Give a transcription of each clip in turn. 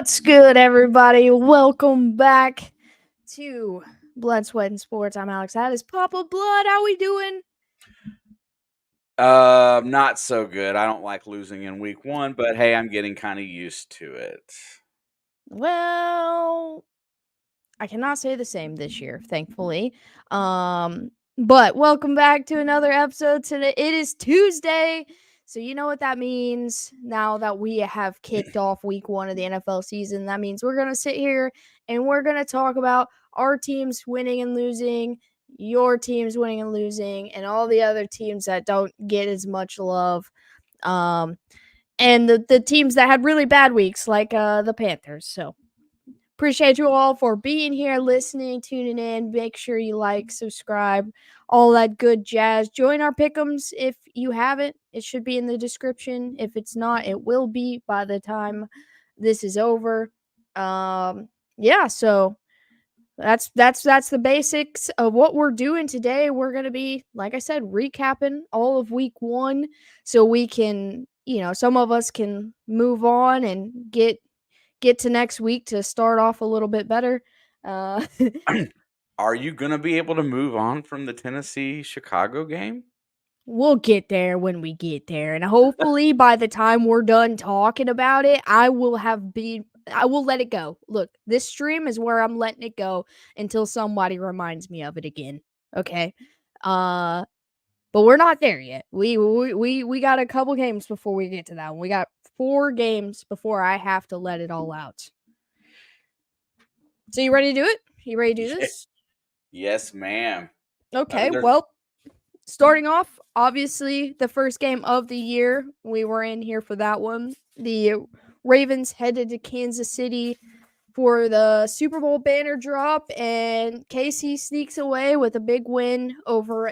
What's good, everybody? Welcome back to Blood, Sweat, and Sports. I'm Alex. That is Papa Blood. How we doing? Not so good. I don't like losing in week one, but hey, I'm getting kind of used to it. Well, I cannot say the same this year, thankfully. But welcome back to another episode. Today it is Tuesday, so you know what that means. Now that we have kicked off week one of the NFL season, that means we're gonna sit here and we're gonna talk about our teams winning and losing, your teams winning and losing, and all the other teams that don't get as much love. Um, and the teams that had really bad weeks, like the Panthers. So appreciate you all for being here, listening, tuning in. Make sure you like, subscribe, all that good jazz. Join our pick'ems if you haven't. It should be in the description. If it's not, it will be by the time this is over. Yeah, so that's the basics of what we're doing today. We're gonna be, like I said, recapping all of week one so we can, some of us can move on and get to next week to start off a little bit better. Uh, Are you going to be able to move on from the Tennessee Chicago game? we'll get there when we get there, and hopefully by the time we're done talking about it, I will let it go. Look, this stream is where I'm letting it go until somebody reminds me of it again. Okay. Uh but we're not there yet. We got a couple games before we get to that one. We got 4 games before I have to let it all out. So you ready to do it? You ready to do this? Yes, ma'am. Okay, There's well, starting off, obviously, the first game of the year. We were in here for that one. The Ravens headed to Kansas City for the Super Bowl banner drop, and KC sneaks away with a big win over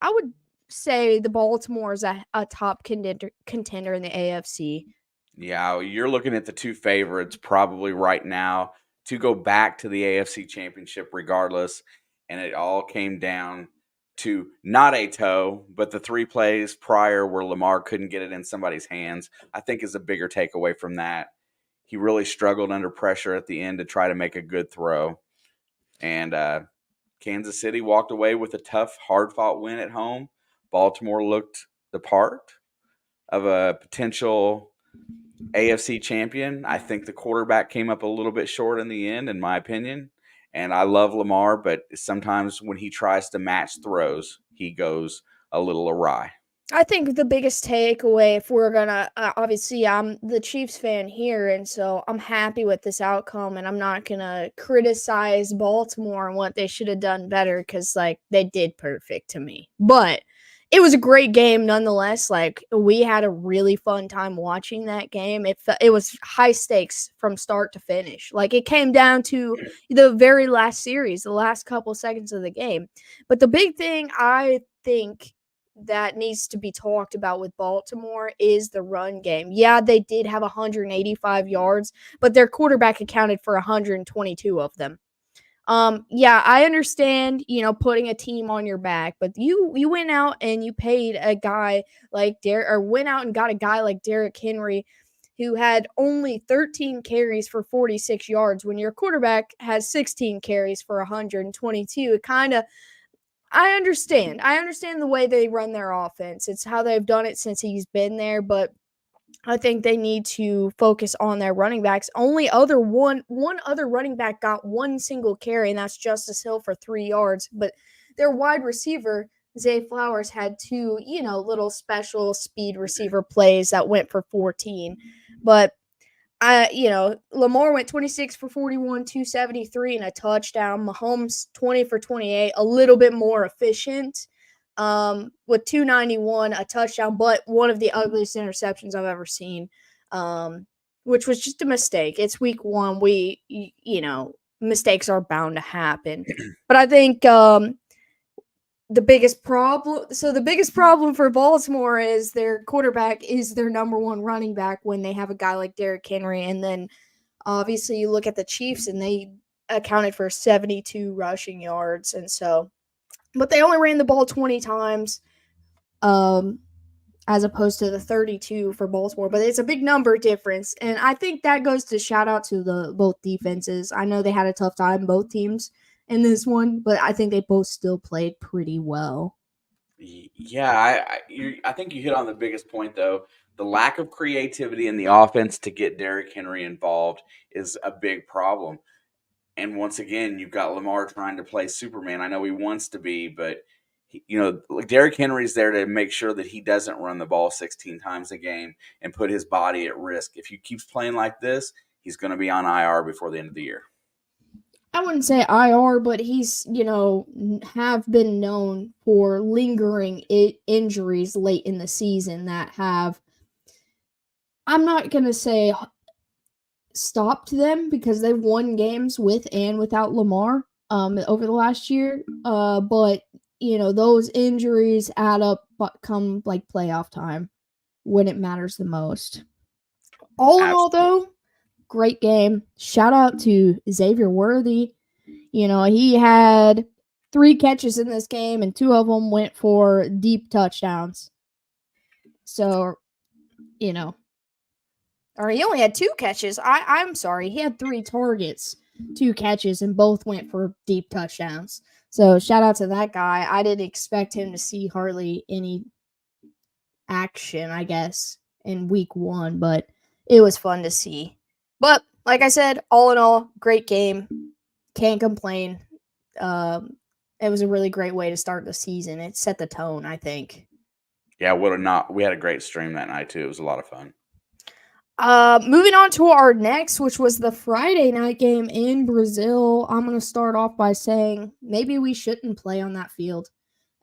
I would say the Baltimore is a top contender in the AFC. Yeah, you're looking at the two favorites probably right now to go back to the AFC Championship regardless. And it all came down to not a toe, but the 3 plays prior where Lamar couldn't get it in somebody's hands, I think is a bigger takeaway from that. He really struggled under pressure at the end to try to make a good throw. And Kansas City walked away with a tough, hard-fought win at home. Baltimore looked the part of a potential AFC champion. I think the quarterback came up a little bit short in the end, in my opinion. And I love Lamar, but sometimes when he tries to match throws, he goes a little awry. I think the biggest takeaway, if we're gonna, obviously, I'm the Chiefs fan here, and so I'm happy with this outcome, and I'm not gonna criticize Baltimore and what they should have done better because, like, they did perfect to me. But it was a great game nonetheless. Like, we had a really fun time watching that game. It was high stakes from start to finish. Like, it came down to the very last series, the last couple seconds of the game. But the big thing I think that needs to be talked about with Baltimore is the run game. Yeah, they did have 185 yards, but their quarterback accounted for 122 of them. Yeah, I understand, putting a team on your back, but you went out and you paid a guy like went out and got a guy like Derrick Henry who had only 13 carries for 46 yards when your quarterback has 16 carries for 122. It kind of I understand. I understand the way they run their offense. It's how they've done it since he's been there, but I think they need to focus on their running backs. Only other one other running back got one single carry, and that's Justice Hill for 3 yards. But their wide receiver, Zay Flowers, had 2, little special speed receiver plays that went for 14. But Lamar went 26 for 41, 273, and a touchdown. Mahomes 20 for 28, a little bit more efficient, with 291, a touchdown, but one of the ugliest interceptions I've ever seen, which was just a mistake. It's week one. Mistakes are bound to happen. But I think the biggest problem for Baltimore is their quarterback is their number one running back when they have a guy like Derrick Henry. And then obviously you look at the Chiefs and they accounted for 72 rushing yards. And so, but they only ran the ball 20 times. as opposed to the 32 for Baltimore. But it's a big number difference, and I think that goes to shout out to the both defenses. I know they had a tough time, both teams, in this one, but I think they both still played pretty well. Yeah, I think you hit on the biggest point though. The lack of creativity in the offense to get Derrick Henry involved is a big problem. And once again, you've got Lamar trying to play Superman. I know he wants to be, but like Derrick Henry's there to make sure that he doesn't run the ball 16 times a game and put his body at risk. If he keeps playing like this, he's going to be on IR before the end of the year. I wouldn't say IR, but he's, have been known for lingering injuries late in the season that have, I'm not going to say stopped them because they've won games with and without Lamar over the last year. But, those injuries add up come like playoff time when it matters the most. All in all, though, great game. Shout out to Xavier Worthy. He had 3 catches in this game, and 2 of them went for deep touchdowns. So, or he only had 2 catches. I'm sorry. He had 3 targets, 2 catches, and both went for deep touchdowns. So, shout out to that guy. I didn't expect him to see hardly any action, I guess, in week 1, but it was fun to see. But, like I said, all in all, great game. Can't complain. It was a really great way to start the season. It set the tone, I think. Yeah, we had a great stream that night too. It was a lot of fun. Moving on to our next, which was the Friday night game in Brazil. I'm going to start off by saying maybe we shouldn't play on that field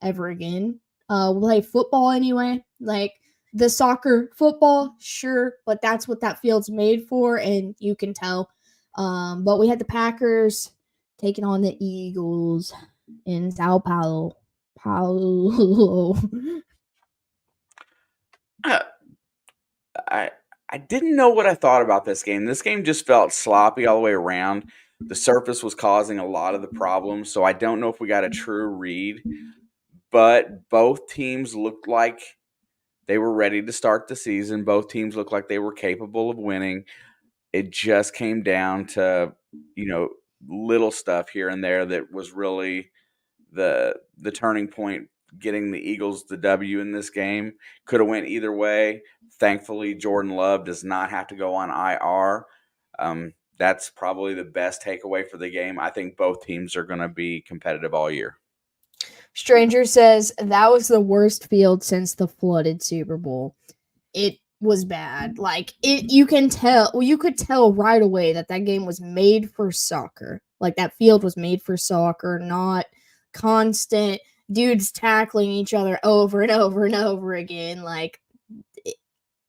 ever again. We'll play football anyway. Like the soccer football, sure, but that's what that field's made for, and you can tell. But we had the Packers taking on the Eagles in Sao Paulo. I didn't know what I thought about this game. This game just felt sloppy all the way around. The surface was causing a lot of the problems, so I don't know if we got a true read. But both teams looked like they were ready to start the season. Both teams looked like they were capable of winning. It just came down to, little stuff here and there that was really the turning point, getting the Eagles the W in this game. Could have went either way. Thankfully, Jordan Love does not have to go on IR. That's probably the best takeaway for the game. I think both teams are going to be competitive all year. Stranger says that was the worst field since the flooded Super Bowl. It was bad. Like you could tell right away that game was made for soccer. Like that field was made for soccer, not constant dudes tackling each other over and over and over again. Like,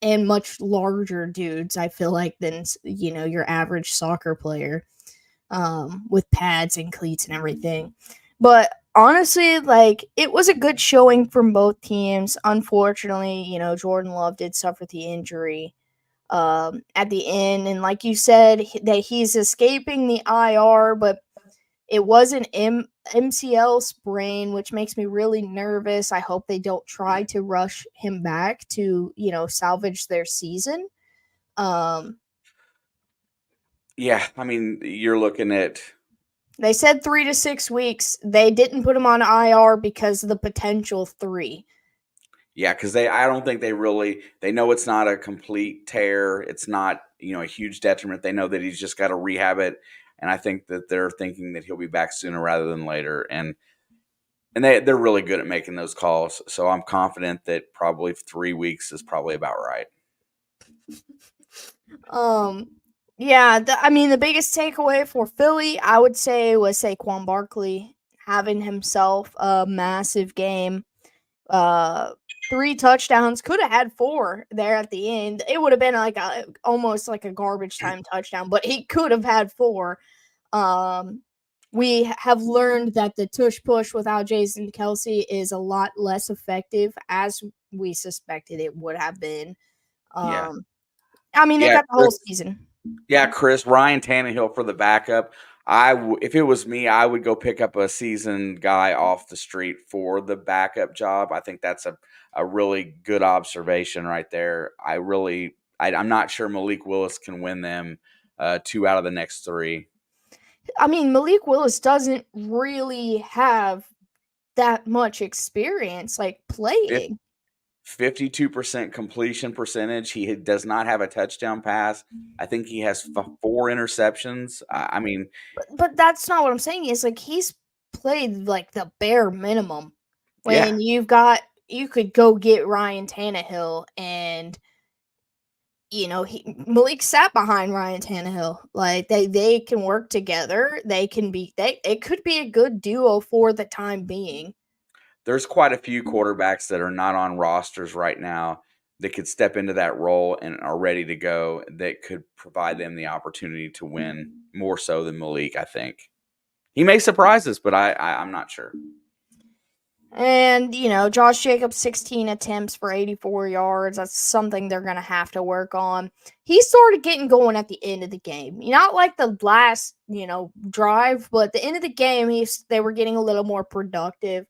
and much larger dudes, I feel like, than your average soccer player, with pads and cleats and everything. But honestly, like, it was a good showing from both teams. Unfortunately, Jordan Love did suffer the injury at the end. And like you said, that he's escaping the IR, but it was an MCL sprain, which makes me really nervous. I hope they don't try to rush him back to, salvage their season. Yeah, I mean, you're looking at... They said 3 to 6 weeks. They didn't put him on IR because of the potential 3. Yeah, because I don't think they know it's not a complete tear. It's not, a huge detriment. They know that he's just got to rehab it. And I think that they're thinking that he'll be back sooner rather than later. And they're really good at making those calls. So I'm confident that probably 3 weeks is probably about right. Yeah, the biggest takeaway for Philly, I would say, was Saquon Barkley having himself a massive game. 3 touchdowns, could have had 4 there at the end. It would have been like almost like a garbage time touchdown, but he could have had 4. We have learned that the tush push without Jason Kelce is a lot less effective, as we suspected it would have been. Yeah. They got the whole season. Yeah, Chris, Ryan Tannehill for the backup. If it was me, I would go pick up a seasoned guy off the street for the backup job. I think that's a really good observation right there. I'm not sure Malik Willis can win them 2 out of the next 3. I mean, Malik Willis doesn't really have that much experience, like, Fif playing. 52% completion percentage. He does not have a touchdown pass. I think he has 4 interceptions. I mean, But that's not what I'm saying, is, like, he's played, like, the bare minimum yeah, when you could go get Ryan Tannehill and, Malik sat behind Ryan Tannehill. Like, they can work together. It could be a good duo for the time being. there's quite a few quarterbacks that are not on rosters right now that could step into that role and are ready to go that could provide them the opportunity to win more so than Malik, I think. He may surprise us, but I'm not sure. And, Josh Jacobs, 16 attempts for 84 yards. That's something they're going to have to work on. He started getting going at the end of the game. Not like the last, drive, but the end of the game, they were getting a little more productive.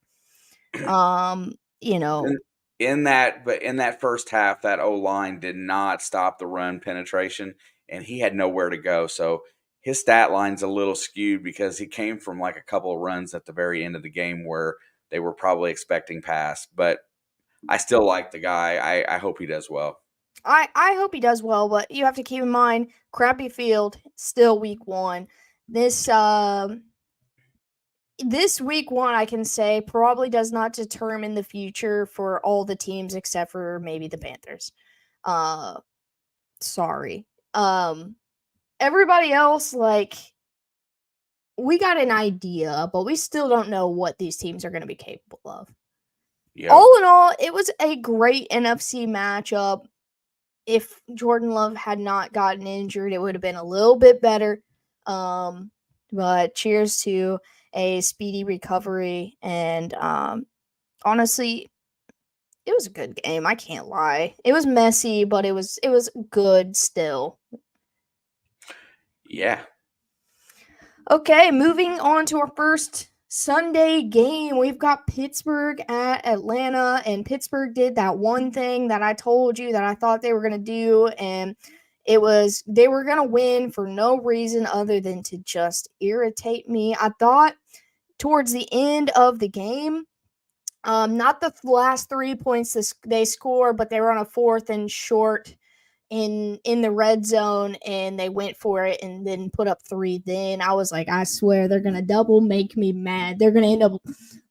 You know, In that first half, that O-line did not stop the run penetration, and he had nowhere to go. So his stat line's a little skewed because he came from like a couple of runs at the very end of the game where they were probably expecting pass. But I still like the guy. I hope he does well. I hope he does well, but you have to keep in mind, crappy field, still week one. This this week one, I can say, probably does not determine the future for all the teams except for maybe the Panthers. Uh, sorry. Everybody else, like, we got an idea, but we still don't know what these teams are going to be capable of. Yep. All in all, it was a great NFC matchup. If Jordan Love had not gotten injured, it would have been a little bit better. But cheers to a speedy recovery. And honestly, it was a good game. I can't lie. It was messy, but it was good still. Yeah. Okay, moving on to our first Sunday game. We've got Pittsburgh at Atlanta, and Pittsburgh did that one thing that I told you that I thought they were going to do, and it was they were going to win for no reason other than to just irritate me. I thought towards the end of the game, not the last 3 points they score, but they were on a 4th and short in the red zone, and they went for it and then put up 3. Then I was like, I swear they're gonna double make me mad. They're gonna end up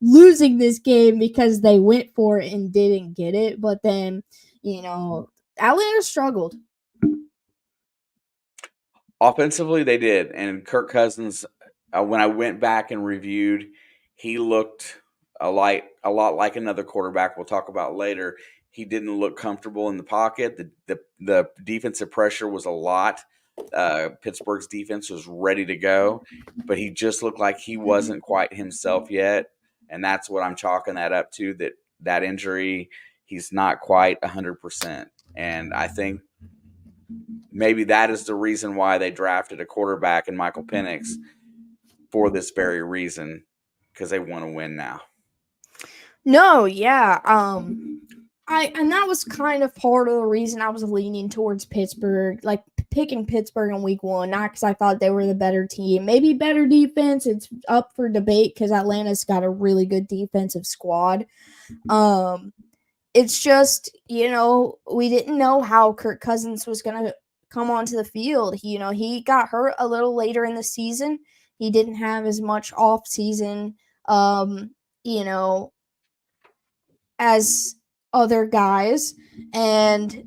losing this game because they went for it and didn't get it. But then, Atlanta struggled. Offensively, they did. And Kirk Cousins, when I went back and reviewed, he looked a lot like another quarterback we'll talk about later. He didn't look comfortable in the pocket. The defensive pressure was a lot. Pittsburgh's defense was ready to go, but he just looked like he wasn't quite himself yet. And that's what I'm chalking that up to, that injury, he's not quite 100%. And I think maybe that is the reason why they drafted a quarterback in Michael Penix for this very reason, because they want to win now. No, yeah. And that was kind of part of the reason I was leaning towards Pittsburgh, like picking Pittsburgh in week one, not because I thought they were the better team. Maybe better defense. It's up for debate because Atlanta's got a really good defensive squad. It's just, we didn't know how Kirk Cousins was going to come onto the field. He got hurt a little later in the season. He didn't have as much off season, as other guys. And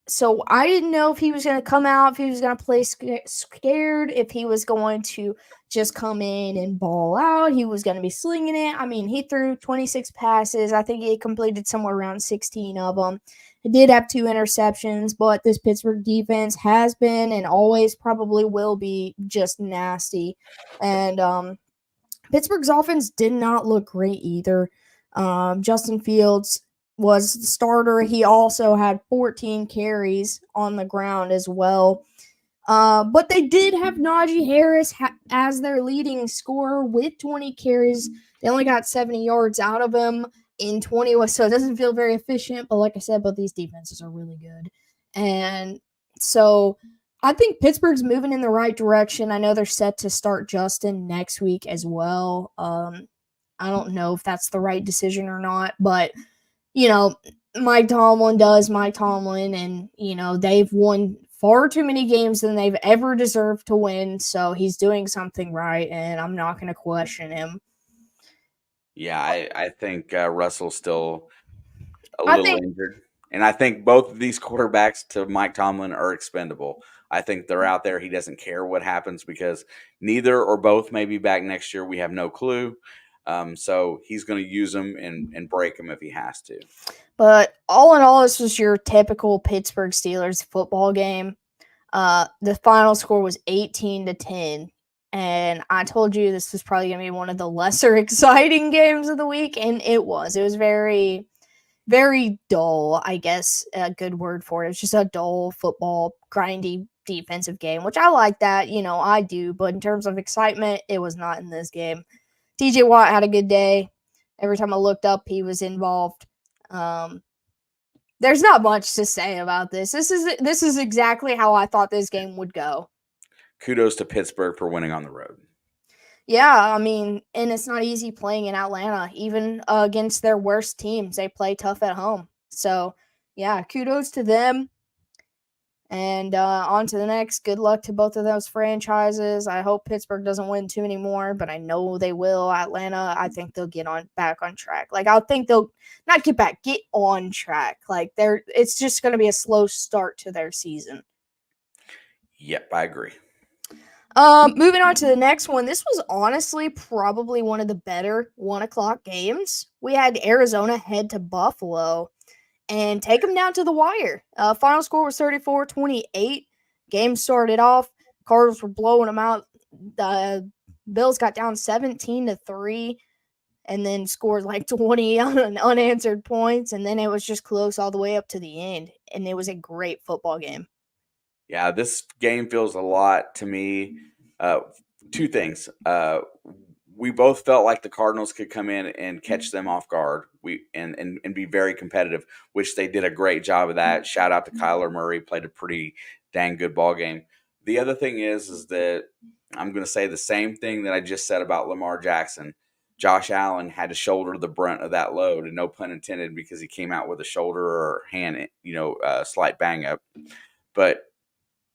so I didn't know if he was going to come out, if he was going to play scared, if he was going to just come in and ball out. He was going to be slinging it. I mean, he threw 26 passes. I think he completed somewhere around 16 of them. He did have 2 interceptions, but this Pittsburgh defense has been and always probably will be just nasty. And Pittsburgh's offense did not look great either. Justin Fields was the starter. He also had 14 carries on the ground as well. But they did have Najee Harris as their leading scorer with 20 carries. They only got 70 yards out of him in 20, so it doesn't feel very efficient. But like I said, both these defenses are really good. And so I think Pittsburgh's moving in the right direction. I know they're set to start Justin next week as well. I don't know if that's the right decision or not, but Mike Tomlin does Mike Tomlin, and they've won far too many games than they've ever deserved to win. So he's doing something right, and I'm not going to question him. Yeah, I think Russell's still a I little think injured, and I think both of these quarterbacks to Mike Tomlin are expendable. I think they're out there. He doesn't care what happens because neither or both may be back next year. We have no clue. So he's going to use them and break them if he has to. But all in all, this was your typical Pittsburgh Steelers football game. The final score was 18-10. And I told you this was probably going to be one of the lesser exciting games of the week. And it was. It was very, very dull, I guess, a good word for it. It was just a dull football, grindy defensive game, which I like that. I do. But in terms of excitement, it was not in this game. TJ Watt had a good day. Every time I looked up, he was involved. There's not much to say about this. This is exactly how I thought this game would go. Kudos to Pittsburgh for winning on the road. Yeah, I mean, and it's not easy playing in Atlanta, even against their worst teams. They play tough at home. So, yeah, kudos to them. And on to the next. Good luck to both of those franchises. I hope Pittsburgh doesn't win too many more, but I know they will. Atlanta, I think they'll get back on track. Like, I think they'll not get on track. Like, it's just going to be a slow start to their season. Yep, I agree. Moving on to the next one. This was honestly probably one of the better 1:00 games. We had Arizona head to Buffalo and take them down to the wire. Final score was 34-28. Game started off. Cardinals were blowing them out. The Bills got down 17-3 and then scored like 20 unanswered points. And then it was just close all the way up to the end. And it was a great football game. Yeah, this game feels a lot to me. Two things. We both felt like the Cardinals could come in and catch them off guard. And be very competitive, which they did a great job of that. Shout out to Kyler Murray, played a pretty dang good ball game. The other thing is that I'm going to say the same thing that I just said about Lamar Jackson. Josh Allen had to shoulder the brunt of that load, and no pun intended, because he came out with a shoulder or hand, slight bang up. But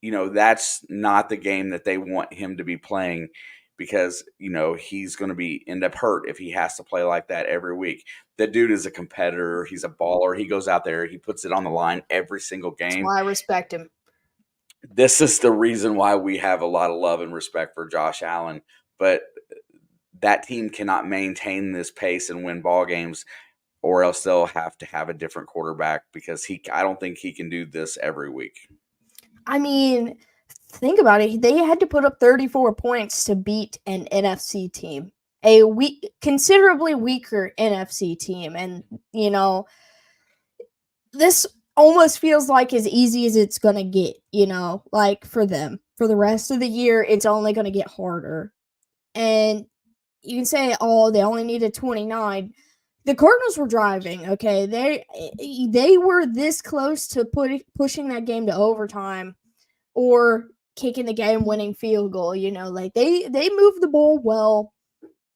that's not the game that they want him to be playing, because he's going to end up hurt if he has to play like that every week. That dude is a competitor. He's a baller. He goes out there. He puts it on the line every single game. That's why I respect him. This is the reason why we have a lot of love and respect for Josh Allen. But that team cannot maintain this pace and win ball games, or else they'll have to have a different quarterback, because I don't think he can do this every week. I mean, think about it. They had to put up 34 points to beat an NFC team, a considerably weaker NFC team. And, this almost feels like as easy as it's going to get, like for them. For the rest of the year, it's only going to get harder. And you can say, oh, they only needed 29. The Cardinals were driving, okay? They were this close to pushing that game to overtime or kicking the game-winning field goal. Like they moved the ball well,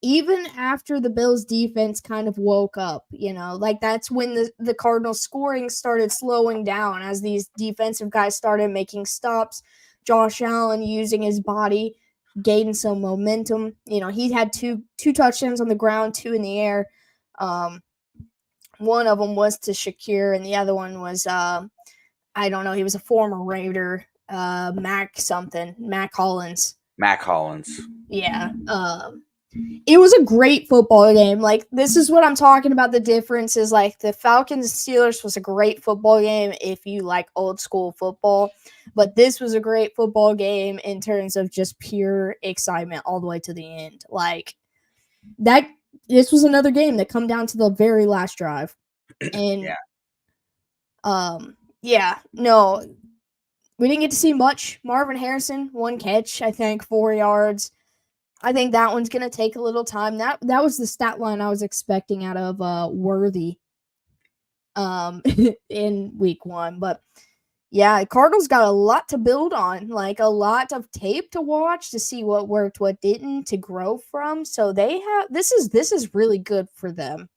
even after the Bills' defense kind of woke up. Like that's when the Cardinals' scoring started slowing down as these defensive guys started making stops. Josh Allen using his body, gained some momentum. He had two touchdowns on the ground, 2 in the air. One of them was to Shakir, and the other one was I don't know. He was a former Raider, Mac Hollins. Mac Hollins. Yeah. It was a great football game. Like, this is what I'm talking about. The difference is, like, the Falcons Steelers was a great football game if you like old school football, but this was a great football game in terms of just pure excitement all the way to the end. Like that. This was another game that come down to the very last drive. And We didn't get to see much. Marvin Harrison, 1 catch, I think, 4 yards. I think that one's going to take a little time. That was the stat line I was expecting out of Worthy in week 1. But yeah, Cardinals got a lot to build on, like a lot of tape to watch to see what worked, what didn't, to grow from. So they have this is really good for them.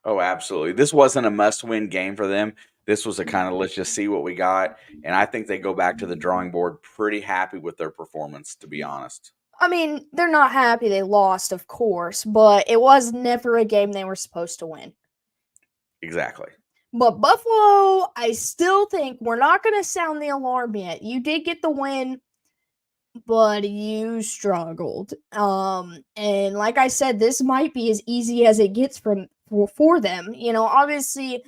Oh, absolutely. This wasn't a must-win game for them. This was a kind of let's just see what we got, and I think they go back to the drawing board pretty happy with their performance, to be honest. I mean, they're not happy they lost, of course, but it was never a game they were supposed to win. Exactly. But Buffalo, I still think we're not going to sound the alarm yet. You did get the win, but you struggled. And like I said, this might be as easy as it gets for them. You know, obviously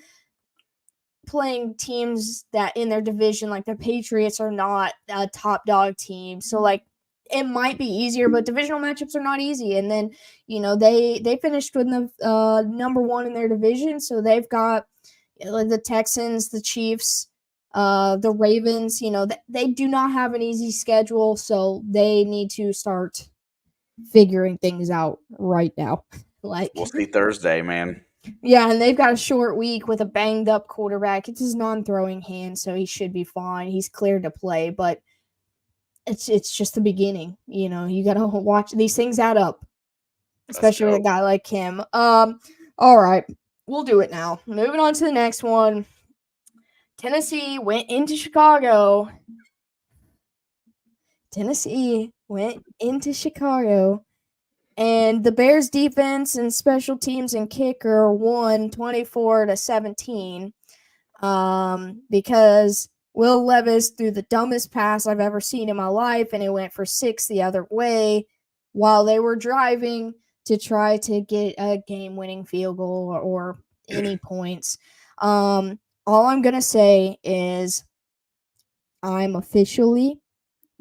playing teams that in their division, like the Patriots, are not a top dog team. So like it might be easier, but divisional matchups are not easy. And then, you know, they finished with the number 1 in their division, so they've got the Texans, the Chiefs, the Ravens. You know, they do not have an easy schedule, so they need to start figuring things out right now. Like, We'll see Thursday, man. yeah, and they've got a short week with a banged up quarterback. It's his non-throwing hand, so he should be fine. He's cleared to play, but it's just the beginning. You know, you got to watch these things add up, especially with a guy like him. All right, we'll do it now. Moving on to the next one. Tennessee went into Chicago. And the Bears defense and special teams and kicker won 24-17 because Will Levis threw the dumbest pass I've ever seen in my life, and it went for 6 the other way while they were driving to try to get a game-winning field goal or any points. All I'm going to say is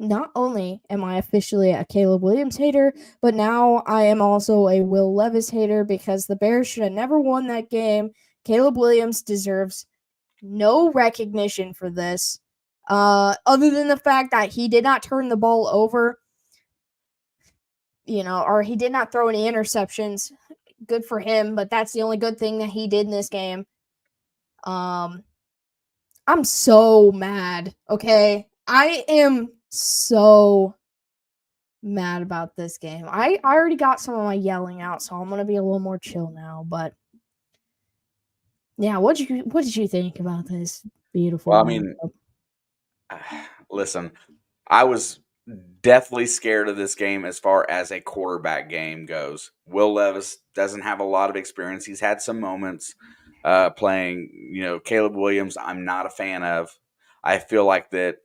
not only am I officially a Caleb Williams hater, but now I am also a Will Levis hater because the Bears should have never won that game. Caleb Williams deserves no recognition for this, other than the fact that he did not turn the ball over, you know, or he did not throw any interceptions. Good for him, but that's the only good thing that he did in this game. I'm so mad, okay? I am so mad about this game. I already got some of my yelling out, so I'm gonna be a little more chill now. But yeah, what did you think about this beautiful? Well, I mean, listen, I was definitely scared of this game as far as a quarterback game goes. Will Levis doesn't have a lot of experience. He's had some moments playing. You know, Caleb Williams, I'm not a fan of. I feel like that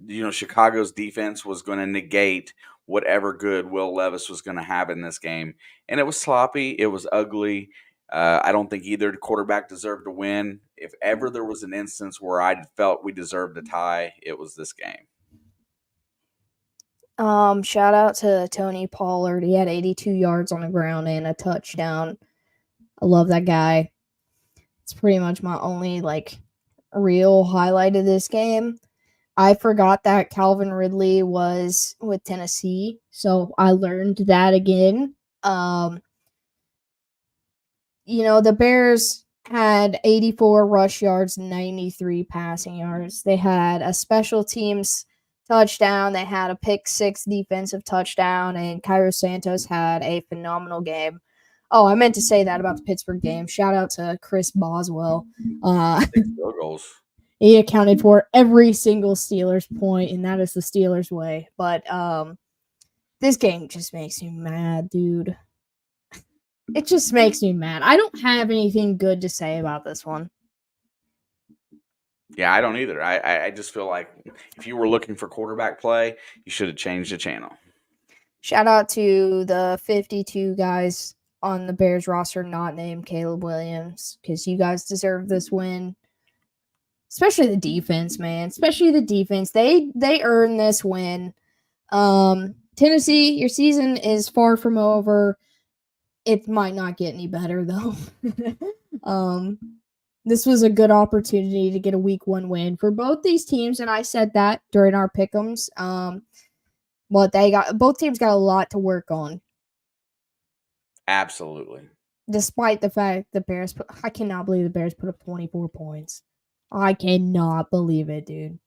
you know, Chicago's defense was going to negate whatever good Will Levis was going to have in this game, and it was sloppy. It was ugly. I don't think either quarterback deserved to win. If ever there was an instance where I felt we deserved a tie, it was this game. Shout out to Tony Pollard. He had 82 yards on the ground and a touchdown. I love that guy. It's pretty much my only like real highlight of this game. I forgot that Calvin Ridley was with Tennessee, so I learned that again. You know, the Bears had 84 rush yards, 93 passing yards. They had a special teams touchdown. They had a pick 6 defensive touchdown, and Cairo Santos had a phenomenal game. Oh, I meant to say that about the Pittsburgh game. Shout out to Chris Boswell. 6 field goals. He accounted for every single Steelers point, and that is the Steelers way. But this game just makes me mad, dude. It just makes me mad. I don't have anything good to say about this one. Yeah, I don't either. I just feel like if you were looking for quarterback play, you should have changed the channel. Shout out to the 52 guys on the Bears roster not named Caleb Williams, because you guys deserve this win. Especially the defense, man. Especially the defense. They earned this win. Tennessee, your season is far from over. It might not get any better though. This was a good opportunity to get a week 1 win for both these teams, and I said that during our pick'ems. But both teams got a lot to work on, Absolutely. despite the fact the Bears. I cannot believe the Bears put up 24 points. I cannot believe it, dude.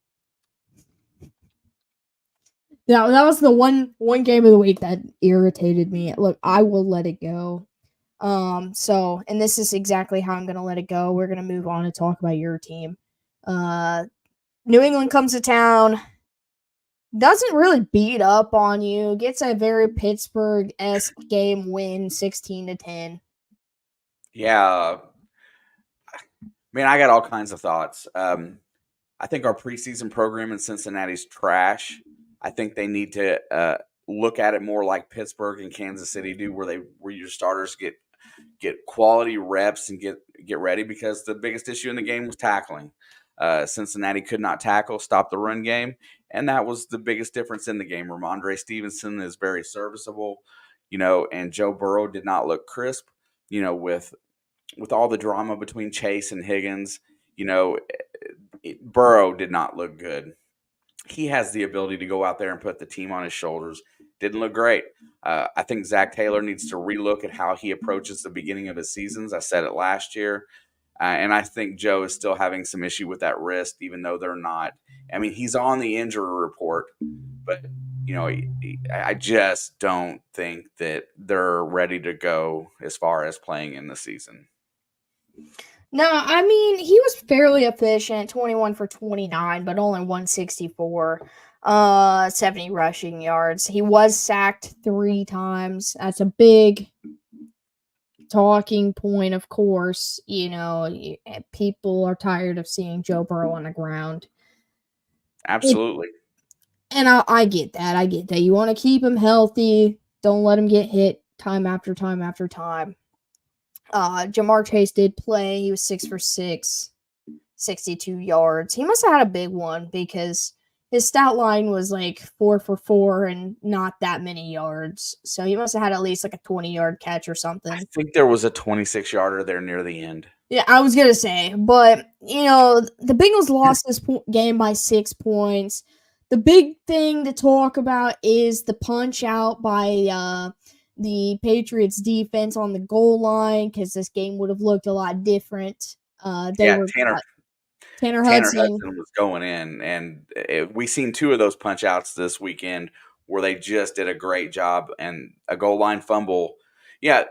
That was the one game of the week that irritated me. Look, I will let it go. And this is exactly how I'm gonna let it go. We're gonna move on and talk about your team. New England comes to town, doesn't really beat up on you, gets a very Pittsburgh-esque game win, 16-10. Yeah. Man, I got all kinds of thoughts. I think our preseason program in Cincinnati's trash. I think they need to look at it more like Pittsburgh and Kansas City do, where your starters get quality reps and get ready, because the biggest issue in the game was tackling. Cincinnati could not tackle, stop the run game, and that was the biggest difference in the game. Ramondre Stevenson is very serviceable, and Joe Burrow did not look crisp, with all the drama between Chase and Higgins. Burrow did not look good. He has the ability to go out there and put the team on his shoulders. Didn't look great. I think Zach Taylor needs to relook at how he approaches the beginning of his seasons. I said it last year. And I think Joe is still having some issue with that wrist, even though they're not. I mean, he's on the injury report, but, I just don't think that they're ready to go as far as playing in the season. No, I mean, he was fairly efficient, 21 for 29, but only 164, 70 rushing yards. He was sacked 3 times. That's a big talking point, of course. People are tired of seeing Joe Burrow on the ground. Absolutely. And I get that. I get that. You want to keep him healthy. Don't let him get hit time after time after time. Ja'Marr Chase did play. He was 6 for 6, 62 yards. He must have had a big one because his stat line was like 4 for 4 and not that many yards. So he must have had at least like a 20-yard catch or something. I think there was a 26-yarder there near the end. Yeah, I was going to say. But, the Bengals lost this game by 6 points. The big thing to talk about is the punch out by the Patriots defense on the goal line, because this game would have looked a lot different. Tanner Hudson was going in, and we seen 2 of those punch outs this weekend where they just did a great job, and a goal line fumble. Yeah,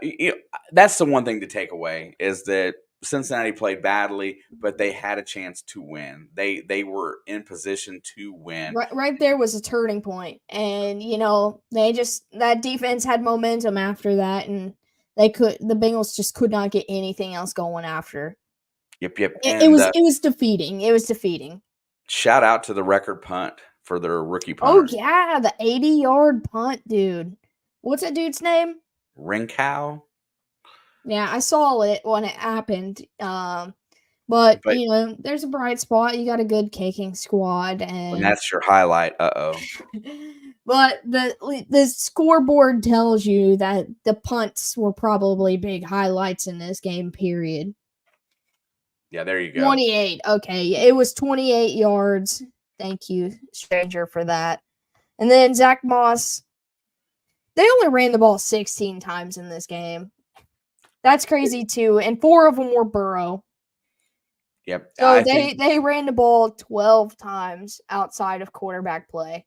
that's the one thing to take away, is that Cincinnati played badly, but they had a chance to win. They were in position to win. Right there was a turning point, and that defense had momentum after that, and the Bengals just could not get anything else going after. Yep. It was defeating. It was defeating. Shout out to the record punt for their rookie punter. punter. Oh yeah, the 80-yard punt, dude. What's that dude's name? Rinkow. Yeah, I saw it when it happened. But there's a bright spot. You got a good kicking squad, and that's your highlight. Uh-oh. But the scoreboard tells you that the punts were probably big highlights in this game, period. Yeah, there you go. 28. Okay, it was 28 yards. Thank you, stranger, for that. And then Zach Moss, they only ran the ball 16 times in this game. That's crazy too, and 4 of them were Burrow. Yep. So they ran the ball 12 times outside of quarterback play.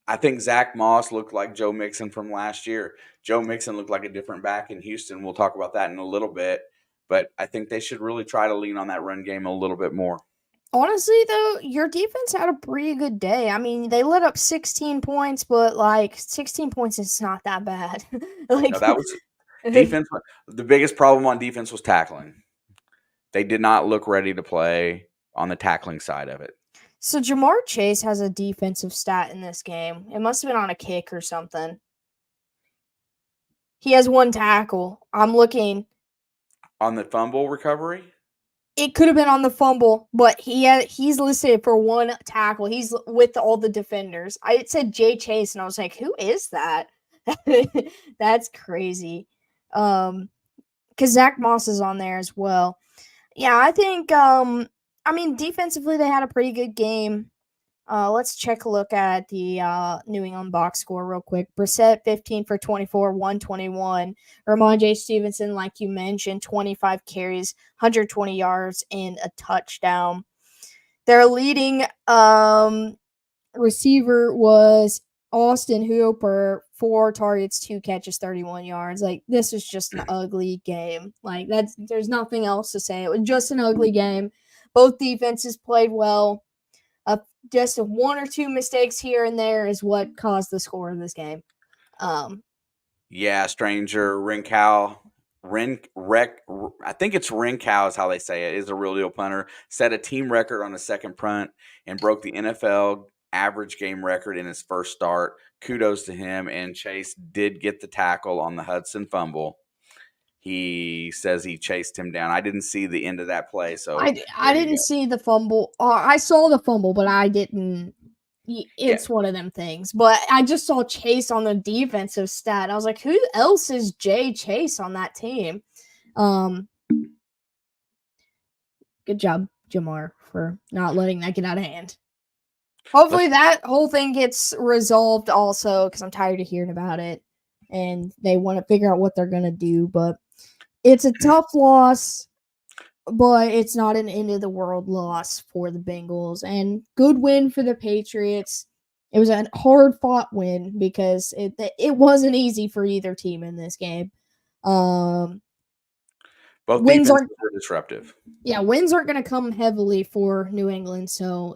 I think Zach Moss looked like Joe Mixon from last year. Joe Mixon looked like a different back in Houston. We'll talk about that in a little bit. But I think they should really try to lean on that run game a little bit more. Honestly, though, your defense had a pretty good day. I mean, they let up 16 points, but 16 points is not that bad. No, that was defense. The biggest problem on defense was tackling. They did not look ready to play on the tackling side of it. So Ja'Marr Chase has a defensive stat in this game. It must have been on a kick or something. He has 1 tackle. I'm looking. On the fumble recovery? It could have been on the fumble, but he's listed for 1 tackle. He's with all the defenders. It said Jay Chase, and I was like, who is that? That's crazy. Because Zach Moss is on there as well. Yeah, I think I mean defensively they had a pretty good game. Let's check a look at the New England box score real quick. Brissett 15 for 24, 121. Ramondre Stevenson, like you mentioned, 25 carries, 120 yards, and a touchdown. Their leading receiver was Austin Hooper, 4 targets, 2 catches, 31 yards. Like, this is just an ugly game. Like, there's nothing else to say. It was just an ugly game. Both defenses played well. Just one or two mistakes here and there is what caused the score of this game. Yeah, stranger Rincow. I think it's Rincow is how they say it. Is a real deal punter. Set a team record on the second punt and broke the NFL average game record in his first start. Kudos to him. And Chase did get the tackle on the Hudson fumble. He says he chased him down. I didn't see the end of that play, so I didn't see the fumble. I saw the fumble, but I didn't. It's yeah. one of them things. But I just saw Chase on the defensive stat. I was like, who else is Jay Chase on that team? Good job, Jamar, for not letting that get out of hand. Hopefully that whole thing gets resolved also, because I'm tired of hearing about it. And they want to figure out what they're going to do. But it's a tough loss, but it's not an end of the world loss for the Bengals. And good win for the Patriots. It was a hard fought win because it wasn't easy for either team in this game. Both wins defenses were disruptive. Yeah, wins aren't going to come heavily for New England. So,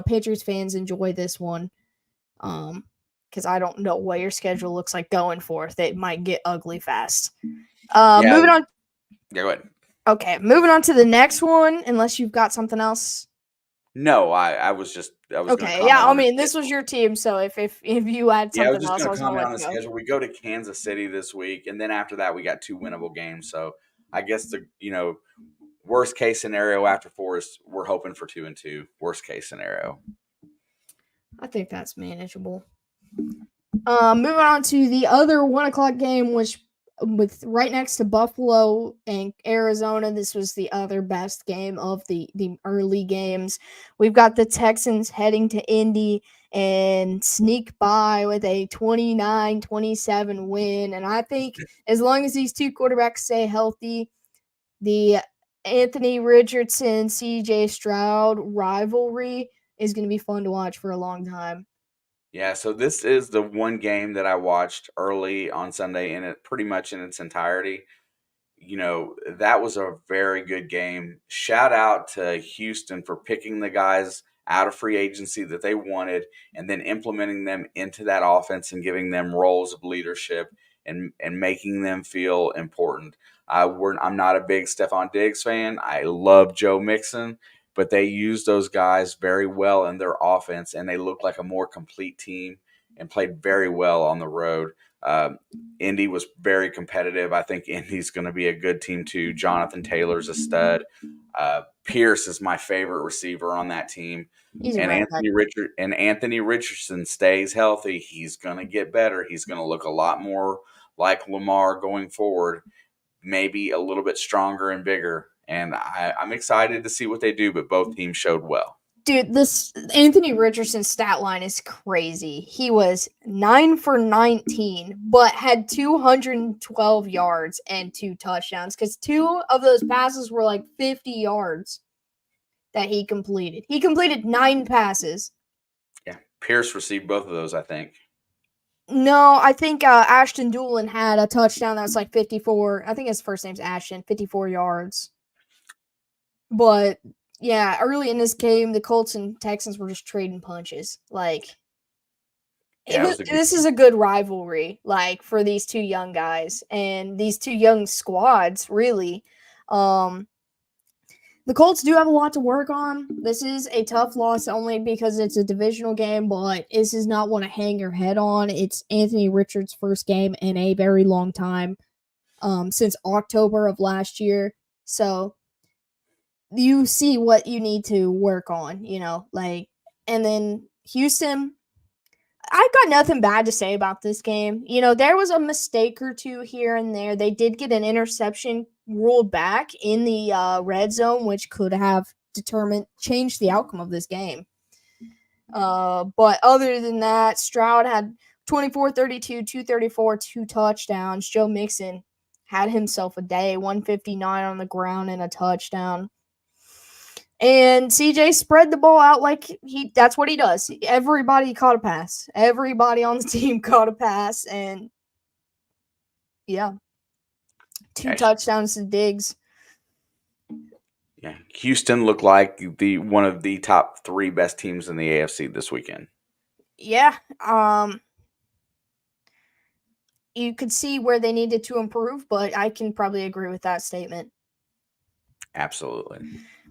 Patriots fans enjoy this one. Because I don't know what your schedule looks like going forth. It might get ugly fast. Moving on. Yeah, go ahead. Okay, moving on to the next one, unless you've got something else. No, I was okay. Yeah, I mean, this was your team, so if you had something I was just else, going to comment on the go. schedule. We go to Kansas City this week, and then after that, we got 2 winnable games. So I guess the worst case scenario after 4 is we're hoping for 2-2. Worst case scenario. I think that's manageable. Moving on to the other 1:00 game, which with right next to Buffalo and Arizona, this was the other best game of the early games. We've got the Texans heading to Indy and sneak by with a 29-27 win. And I think as long as these two quarterbacks stay healthy, the Anthony Richardson, CJ Stroud rivalry is going to be fun to watch for a long time. Yeah, so this is the one game that I watched early on Sunday, and it pretty much in its entirety. That was a very good game. Shout out to Houston for picking the guys out of free agency that they wanted and then implementing them into that offense and giving them roles of leadership and making them feel important. I'm not a big Stephon Diggs fan. I love Joe Mixon, but they used those guys very well in their offense, and they looked like a more complete team and played very well on the road. Indy was very competitive. I think Indy's going to be a good team too. Jonathan Taylor's a stud. Pierce is my favorite receiver on that team. And Anthony Richardson stays healthy. He's going to get better. He's going to look a lot more like Lamar going forward, maybe a little bit stronger and bigger. And I'm excited to see what they do, but both teams showed well. Dude, this Anthony Richardson stat line is crazy. He was 9 for 19, but had 212 yards and 2 touchdowns because 2 of those passes were like 50 yards that he completed. He completed 9 passes. Yeah, Pierce received both of those, I think. No, I think Ashton Dulin had a touchdown that was like 54. I think his first name's Ashton, 54 yards. But yeah, early in this game, the Colts and Texans were just trading punches. Like, this is a good rivalry, like, for these two young guys and these two young squads, really. The Colts do have a lot to work on. This is a tough loss only because it's a divisional game, but this is not one to hang your head on. It's Anthony Richards' first game in a very long time, since October of last year. So you see what you need to work on, and then Houston, I got nothing bad to say about this game. You know, there was a mistake or two here and there. They did get an interception ruled back in the red zone, which could have changed the outcome of this game. But other than that, Stroud had 24-32, 234, 2 touchdowns. Joe Mixon had himself a day, 159 on the ground and a touchdown. And CJ spread the ball out like that's what he does. Everybody caught a pass. Everybody on the team caught a pass. And yeah, 2 touchdowns to Diggs. Yeah, Houston looked like one of the top 3 best teams in the AFC this weekend. Yeah, you could see where they needed to improve, but I can probably agree with that statement. Absolutely.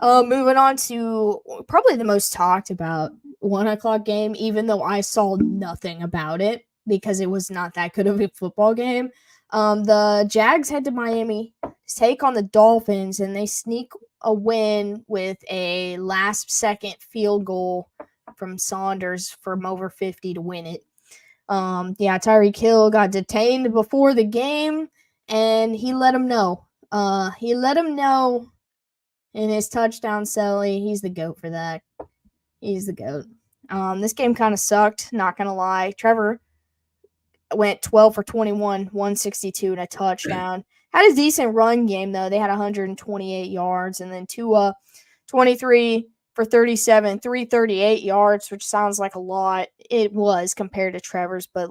Moving on to probably the most talked about 1:00 game, even though I saw nothing about it because it was not that good of a football game. The Jags head to Miami to take on the Dolphins, and they sneak a win with a last-second field goal from Saunders from over 50 to win it. Tyreek Hill got detained before the game, and he let him know. In his touchdown celly. He's the GOAT for that. He's the GOAT. This game kind of sucked, not going to lie. Trevor went 12 for 21, 162 and a touchdown. Had a decent run game, though. They had 128 yards. And then Tua, 23 for 37, 338 yards, which sounds like a lot. It was compared to Trevor's, but,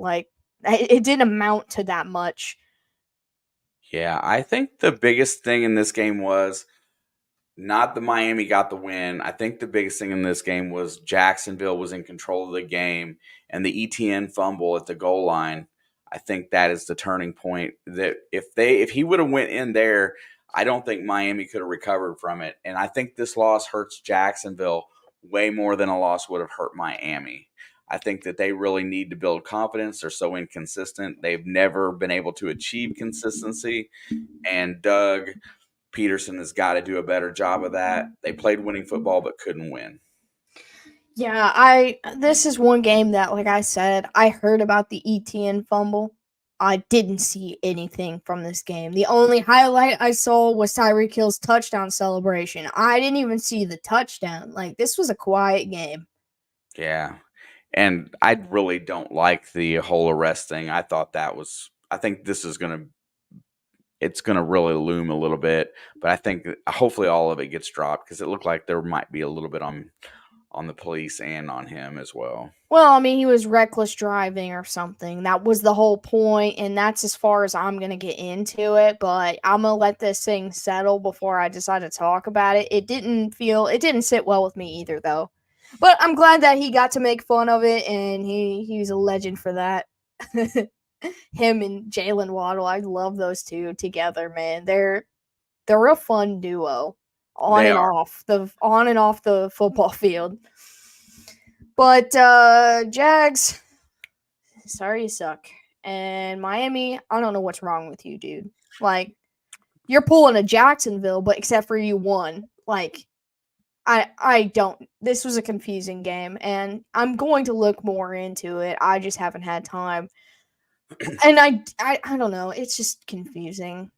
it didn't amount to that much. Yeah, I think the biggest thing in this game was not the Miami got the win. I think the biggest thing in this game was Jacksonville was in control of the game, and the ETN fumble at the goal line. I think that is the turning point. That if he would have went in there, I don't think Miami could have recovered from it. And I think this loss hurts Jacksonville way more than a loss would have hurt Miami. I think that they really need to build confidence. They're so inconsistent. They've never been able to achieve consistency. And Doug Peterson has got to do a better job of that. They played winning football but couldn't win. Yeah, this is one game that, like I said, I heard about the ETN fumble. I didn't see anything from this game. The only highlight I saw was Tyreek Hill's touchdown celebration. I didn't even see the touchdown. This was a quiet game. Yeah. And I really don't like the whole arrest thing. I think this is it's going to really loom a little bit, but I think hopefully all of it gets dropped because it looked like there might be a little bit on the police and on him as well. Well, I mean, he was reckless driving or something. That was the whole point, and that's as far as I'm going to get into it, but I'm going to let this thing settle before I decide to talk about it. It didn't sit well with me either, though. But I'm glad that he got to make fun of it, and he's a legend for that. Him and Jalen Waddle, I love those two together, man. They're a fun duo on and off the football field. But Jags, sorry you suck. And Miami, I don't know what's wrong with you, dude. You're pulling a Jacksonville, but except for you won. I don't. This was a confusing game, and I'm going to look more into it. I just haven't had time. And I don't know. It's just confusing.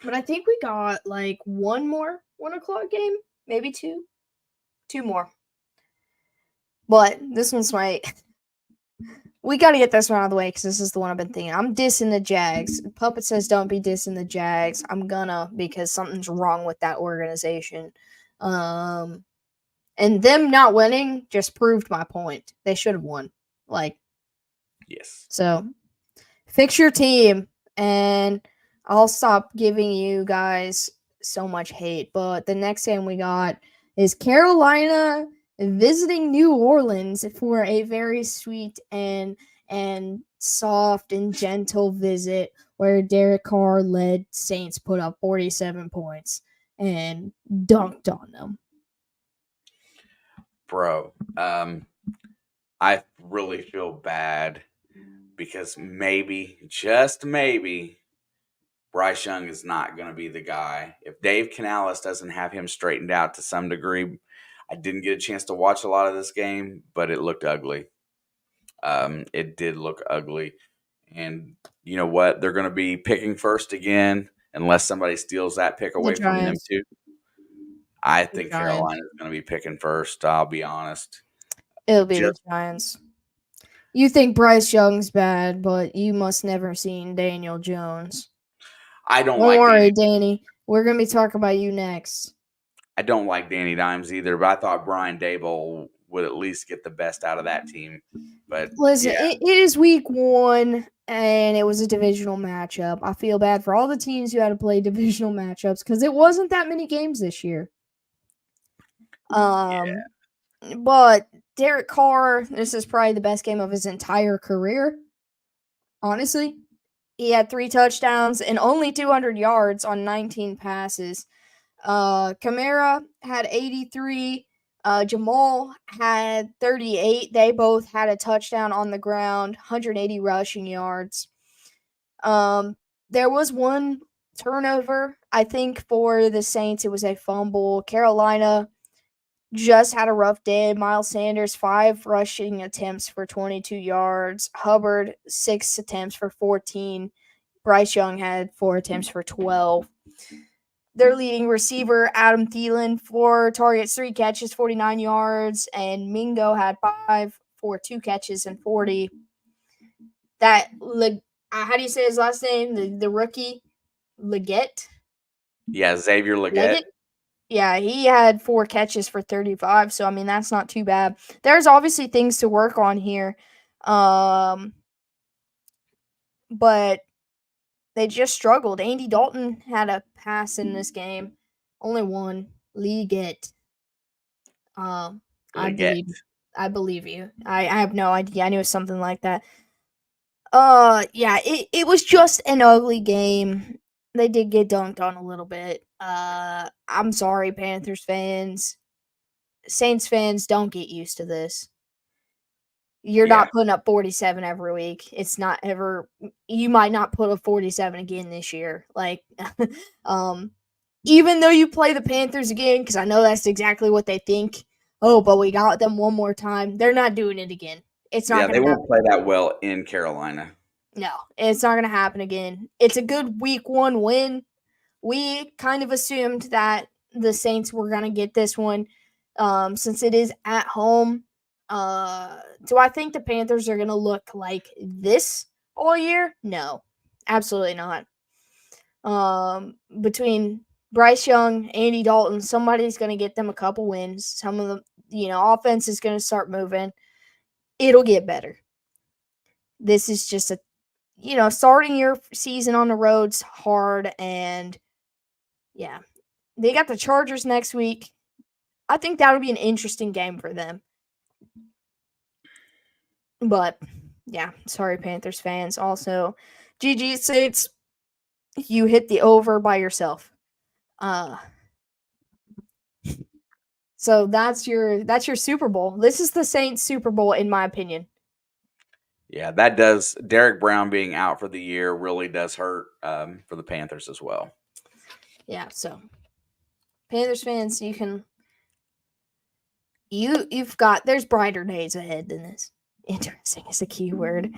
But I think we got one more 1:00 game, maybe two more. But this one's we got to get this one out of the way because this is the one I've been thinking. I'm dissing the Jags. Puppet says don't be dissing the Jags. I'm gonna because something's wrong with that organization. And them not winning just proved my point. They should have won. Yes. So fix your team, and I'll stop giving you guys so much hate. But the next game we got is Carolina visiting New Orleans for a very sweet and soft and gentle visit where Derek Carr led Saints put up 47 points and dunked on them. Bro, I really feel bad because maybe, just maybe, Bryce Young is not going to be the guy. If Dave Canales doesn't have him straightened out to some degree, I didn't get a chance to watch a lot of this game, but it looked ugly. It did look ugly. And you know what? They're going to be picking first again unless somebody steals that pick The away from them Giants. too. I The think Giants. Carolina is going to be picking first. I'll be honest. It'll be the Just Giants. You think Bryce Young's bad, but you must never seen Daniel Jones. I don't Don't like worry, Danny. Danny. We're gonna be talking about you next. I don't like Danny Dimes either, but I thought Brian Dable would at least get the best out of that team. But Listen, yeah, it is week 1, and it was a divisional matchup. I feel bad for all the teams who had to play divisional matchups because it wasn't that many games this year. yeah, Um, but Derek Carr, this is probably the best game of his entire career. Honestly, he had 3 touchdowns and only 200 yards on 19 passes. Kamara had 83. Jamal had 38. They both had a touchdown on the ground, 180 rushing yards. There was one turnover, I think, for the Saints. It was a fumble. Carolina just had a rough day. Miles Sanders, 5 rushing attempts for 22 yards. Hubbard, 6 attempts for 14. Bryce Young had 4 attempts for 12. Their leading receiver, Adam Thielen, 4 targets, 3 catches, 49 yards. And Mingo had 5 for 2 catches and 40. How do you say his last name? The rookie, Leggett? yeah. Xavier Legette. Leggett? Yeah, he had 4 catches for 35. So, I mean, that's not too bad. There's obviously things to work on here. But they just struggled. Andy Dalton had a pass in this game. Only one. Leggett. Um, I believe Legette. I believe you. I have no idea. I knew it was something like that. Yeah, it was just an ugly game. They did get dunked on a little bit. I'm sorry, Panthers fans. Saints fans, don't get used to this. You're Yeah, not putting up 47 every week. It's not ever you might not put up 47 again this year. Like um even though you play the Panthers again, because I know that's exactly what they think. Oh, but we got them one more time. They're not doing it again. It's not yeah. They gonna won't happen. play that well in Carolina. No, it's not gonna happen again. It's a good week 1 win. We kind of assumed that the Saints were gonna get this one. Since it is at home. Do I think the Panthers are gonna look like this all year? No, absolutely not. Between Bryce Young, Andy Dalton, somebody's going to get them a couple wins. Some of the offense is going to start moving. It'll get better. This is just starting your season on the road's hard, and yeah, they got the Chargers next week. I think that'll be an interesting game for them. But yeah, sorry, Panthers fans. Also, GG Saints, you hit the over by yourself. Uh, So that's your Super Bowl. This is the Saints Super Bowl in my opinion. Yeah, that does. Derek Brown being out for the year really does hurt for the Panthers as well. Yeah, so Panthers fans, you've got there's brighter days ahead than this. Interesting is a key word.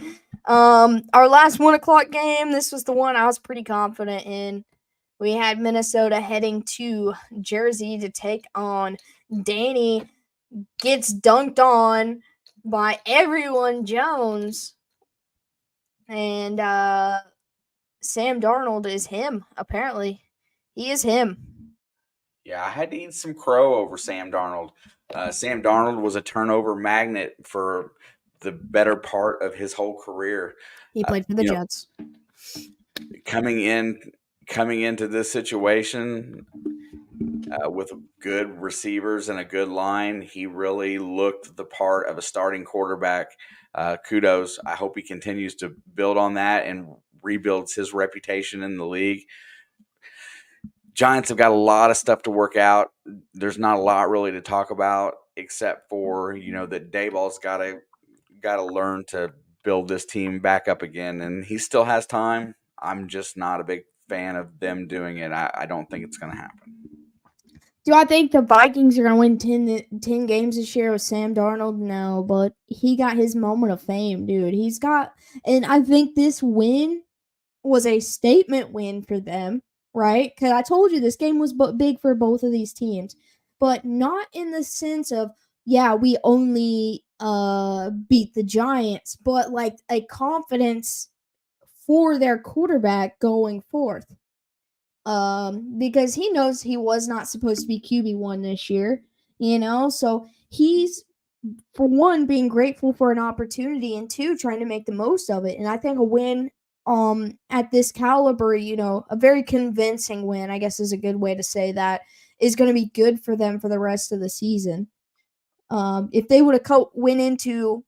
Our last 1:00 game, this was the one I was pretty confident in. We had Minnesota heading to Jersey to take on Danny. Gets dunked on by everyone Jones. And Sam Darnold is him, apparently. He is him. Yeah, I had to eat some crow over Sam Darnold. Sam Darnold was a turnover magnet for the better part of his whole career. He played for the You know, Jets. coming into this situation with good receivers and a good line, he really looked the part of a starting quarterback. Kudos. I hope he continues to build on that and rebuilds his reputation in the league. Giants have got a lot of stuff to work out. There's not a lot really to talk about except for that Dayball's got to learn to build this team back up again, and he still has time. I'm just not a big fan of them doing it. I don't think it's going to happen. Do I think the Vikings are going to win 10 games this year with Sam Darnold? No, but he got his moment of fame, dude. And I think this win was a statement win for them, right? Because I told you this game was big for both of these teams, but not in the sense of, yeah, we only beat the Giants, but like a confidence for their quarterback going forth. Because he knows he was not supposed to be QB1 this year, so he's, for one, being grateful for an opportunity, and two, trying to make the most of it. And I think a win at this caliber, a very convincing win, I guess is a good way to say that, is going to be good for them for the rest of the season. If they would have went into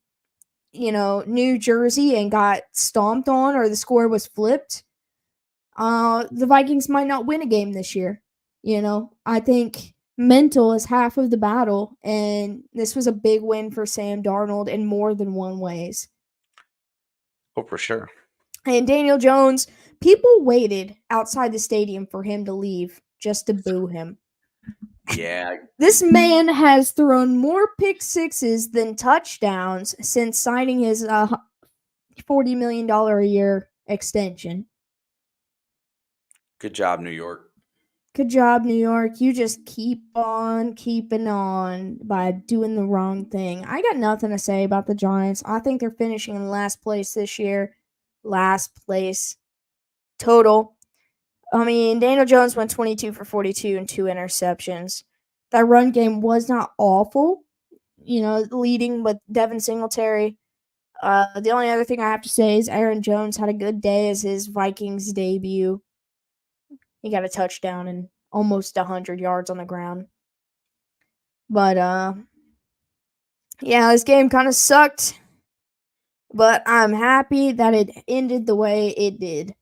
New Jersey and got stomped on, or the score was flipped, the Vikings might not win a game this year. I think mental is half of the battle, and this was a big win for Sam Darnold in more than one ways. Oh, for sure. And Daniel Jones, people waited outside the stadium for him to leave just to boo him. Yeah. This man has thrown more pick sixes than touchdowns since signing his $40 million a year extension. Good job, New York. Good job, New York. You just keep on keeping on by doing the wrong thing. I got nothing to say about the Giants. I think they're finishing in last place this year. Last place. Total. I mean, Daniel Jones went 22 for 42 and 2 interceptions. That run game was not awful, leading with Devin Singletary. The only other thing I have to say is Aaron Jones had a good day as his Vikings debut. He got a touchdown and almost 100 yards on the ground. But, yeah, this game kind of sucked. But I'm happy that it ended the way it did.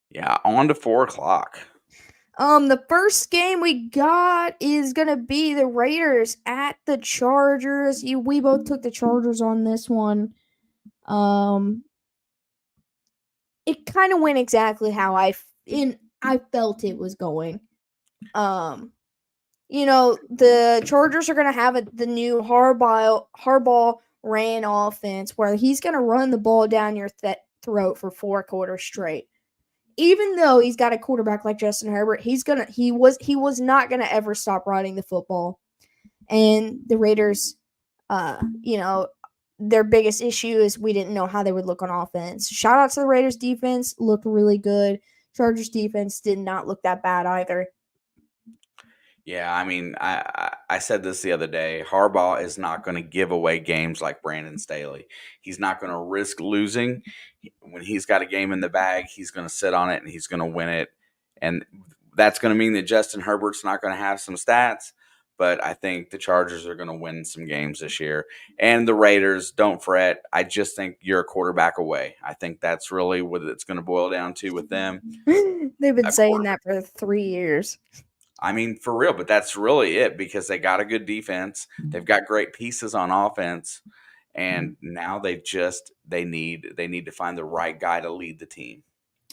Yeah, on to 4 o'clock. The first game we got is going to be the Raiders at the Chargers. We both took the Chargers on this one. It kind of went exactly how I felt it was going. The Chargers are going to have the new Harbaugh ran offense where he's going to run the ball down your throat for 4 quarters straight. Even though he's got a quarterback like Justin Herbert, he was not going to ever stop running the football. And the Raiders, their biggest issue is we didn't know how they would look on offense. Shout out to the Raiders defense, looked really good. Chargers defense did not look that bad either. Yeah, I mean, I said this the other day. Harbaugh is not going to give away games like Brandon Staley. He's not going to risk losing. When he's got a game in the bag, he's going to sit on it and he's going to win it. And that's going to mean that Justin Herbert's not going to have some stats. But I think the Chargers are going to win some games this year. And the Raiders, don't fret. I just think you're a quarterback away. I think that's really what it's going to boil down to with them. They've been saying that for 3 years. I mean, for real, but that's really it because they got a good defense. They've got great pieces on offense, and now they need to find the right guy to lead the team.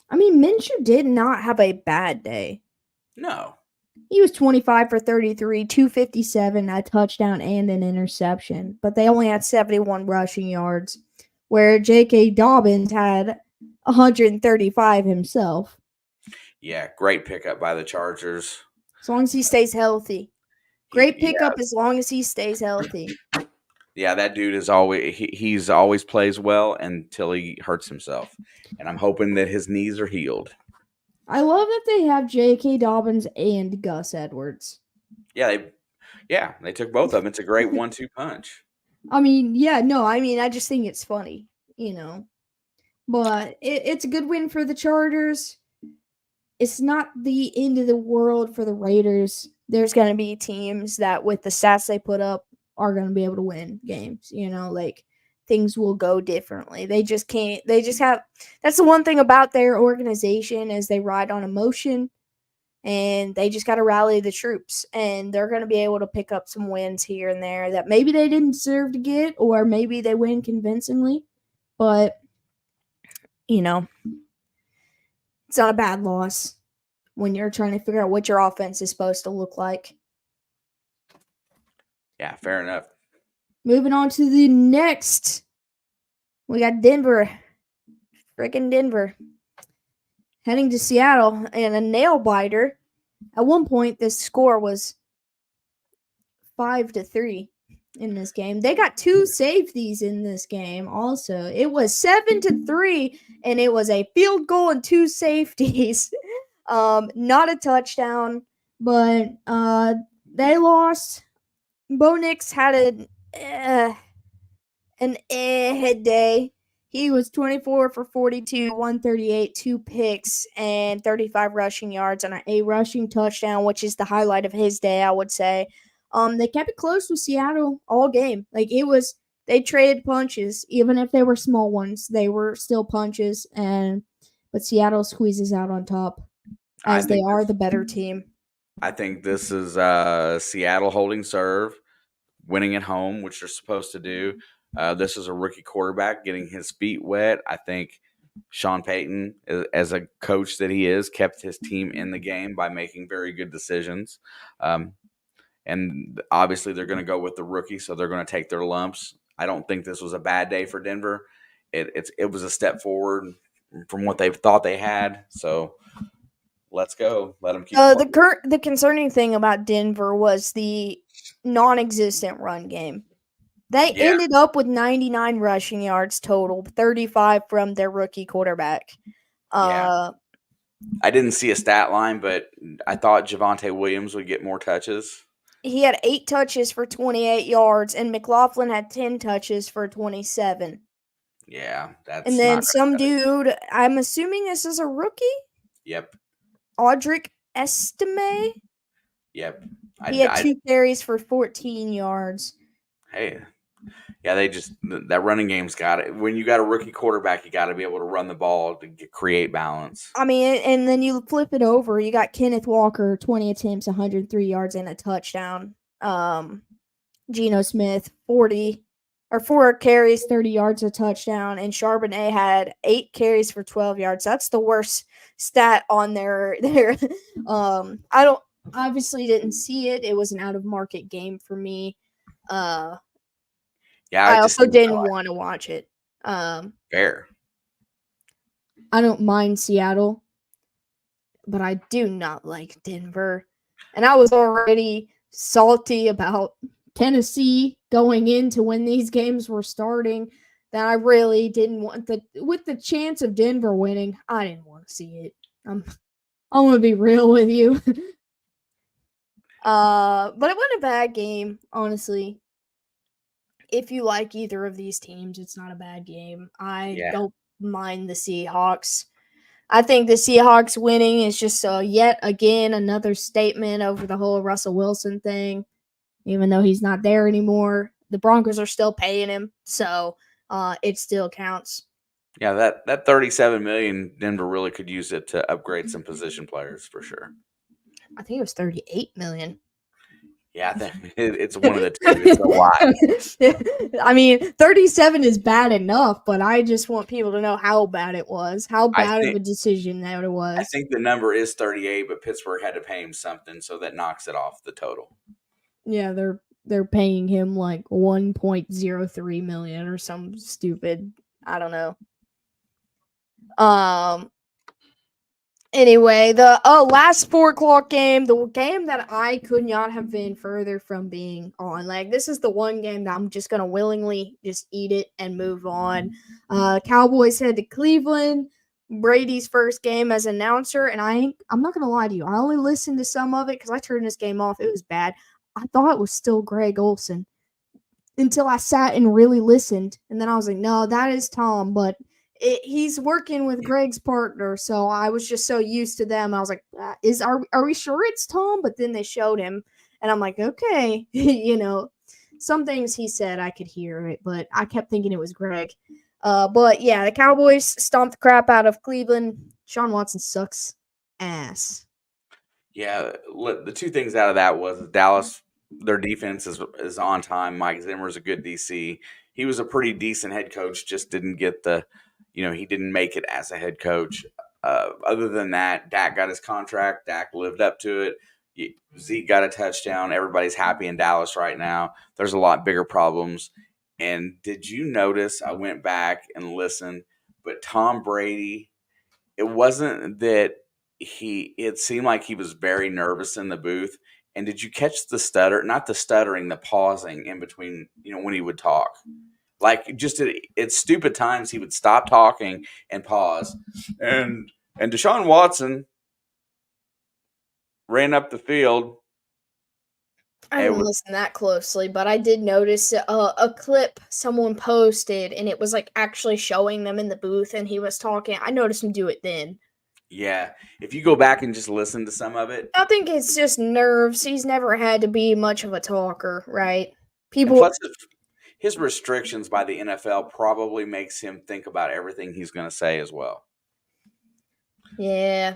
I mean, Minshew did not have a bad day. No. He was 25 for 33, 257, a touchdown and an interception, but they only had 71 rushing yards, where J.K. Dobbins had 135 himself. Yeah, great pickup by the Chargers. As long as he stays healthy. Great pickup as long as he stays healthy. Yeah, that dude is he's always plays well until he hurts himself. And I'm hoping that his knees are healed. I love that they have J.K. Dobbins and Gus Edwards. Yeah, they took both of them. It's a great 1-2 punch. I mean, I just think it's funny, But it's a good win for the Chargers. It's not the end of the world for the Raiders. There's going to be teams that, with the stats they put up, are going to be able to win games. Things will go differently. They just can't. That's the one thing about their organization is they ride on emotion, and they just got to rally the troops. And they're going to be able to pick up some wins here and there that maybe they didn't deserve to get, or maybe they win convincingly. But, it's not a bad loss. when you're trying to figure out what your offense is supposed to look like. Yeah, fair enough. Moving on to the next. We got Denver. Freaking Denver. Heading to Seattle and a nail biter. At one point, this score was 5-3 in this game. They got 2 safeties in this game also. It was 7-3, and it was a field goal and 2 safeties. Not a touchdown, but they lost. Bo Nix had an day. He was 24 for 42, 138, 2 picks, and 35 rushing yards and a rushing touchdown, which is the highlight of his day, I would say. They kept it close with Seattle all game. They traded punches, even if they were small ones. They were still punches, but Seattle squeezes out on top as they are the better team. I think this is Seattle holding serve, winning at home, which they're supposed to do. This is a rookie quarterback getting his feet wet. I think Sean Payton, as a coach that he is, kept his team in the game by making very good decisions. And obviously they're going to go with the rookie, so they're going to take their lumps. I don't think this was a bad day for Denver. It was a step forward from what they thought they had. So let's go. Let them keep the concerning thing about Denver was the non-existent run game. They ended up with 99 rushing yards total, 35 from their rookie quarterback. I didn't see a stat line, but I thought Javonte Williams would get more touches. He had 8 touches for 28 yards, and McLaughlin had 10 touches for 27. Yeah, that's and then some dude, I'm assuming this is a rookie? Yep. Audric Estime? Yep. He had 2 carries for 14 yards. Hey, yeah, that running game's got it. When you got a rookie quarterback, you got to be able to run the ball to create balance. I mean, and then you flip it over. You got Kenneth Walker, 20 attempts, 103 yards, and a touchdown. Geno Smith, 4 carries, 30 yards, a touchdown, and Charbonnet had 8 carries for 12 yards. That's the worst stat on their. I obviously didn't see it. It was an out of market game for me. I also didn't want to watch it. Fair. I don't mind Seattle, but I do not like Denver. And I was already salty about Tennessee going into when these games were starting, that I really didn't want with the chance of Denver winning, I didn't want to see it. I'm going to be real with you. But it wasn't a bad game, honestly. If you like either of these teams, it's not a bad game. I don't mind the Seahawks. I think the Seahawks winning is just yet again another statement over the whole Russell Wilson thing. Even though he's not there anymore, the Broncos are still paying him, so it still counts. Yeah, that $37 million, Denver really could use it to upgrade some position players for sure. I think it was $38 million. Yeah, it's one of the two. It's a lot. I mean, 37 is bad enough, but I just want people to know how bad it was, how bad of a decision that it was. I think the number is 38, but Pittsburgh had to pay him something, so that knocks it off the total. Yeah, they're paying him like $1.03 million or some stupid, I don't know. Anyway, the last 4:00 game, the game that I could not have been further from being on. Like, this is the one game that I'm just gonna willingly just eat it and move on. Cowboys head to Cleveland. Brady's first game as announcer, and I'm not gonna lie to you. I only listened to some of it because I turned this game off. It was bad. I thought it was still Greg Olsen until I sat and really listened, and then I was like, no, that is Tom, but he's working with Greg's partner, so I was just so used to them. I was like, are we sure it's Tom? But then they showed him, and I'm like, okay, some things he said I could hear it, but I kept thinking it was Greg. But yeah, the Cowboys stomped the crap out of Cleveland. Sean Watson sucks ass. Yeah, the two things out of that was Dallas, their defense is on time. Mike Zimmer's a good DC. He was a pretty decent head coach, just didn't get he didn't make it as a head coach. Other than that, Dak got his contract. Dak lived up to it. Zeke got a touchdown. Everybody's happy in Dallas right now. There's a lot bigger problems. And did you notice? I went back and listened, but Tom Brady, it wasn't that it seemed like he was very nervous in the booth. And did you catch the stutter? Not the stuttering, the pausing in between, when he would talk. Like just at stupid times, he would stop talking and pause. And Deshaun Watson ran up the field. I didn't listen that closely, but I did notice a clip someone posted, and it was like actually showing them in the booth, and he was talking. I noticed him do it then. Yeah, if you go back and just listen to some of it, I think it's just nerves. He's never had to be much of a talker, right? And plus, his restrictions by the NFL probably makes him think about everything he's going to say as well. Yeah.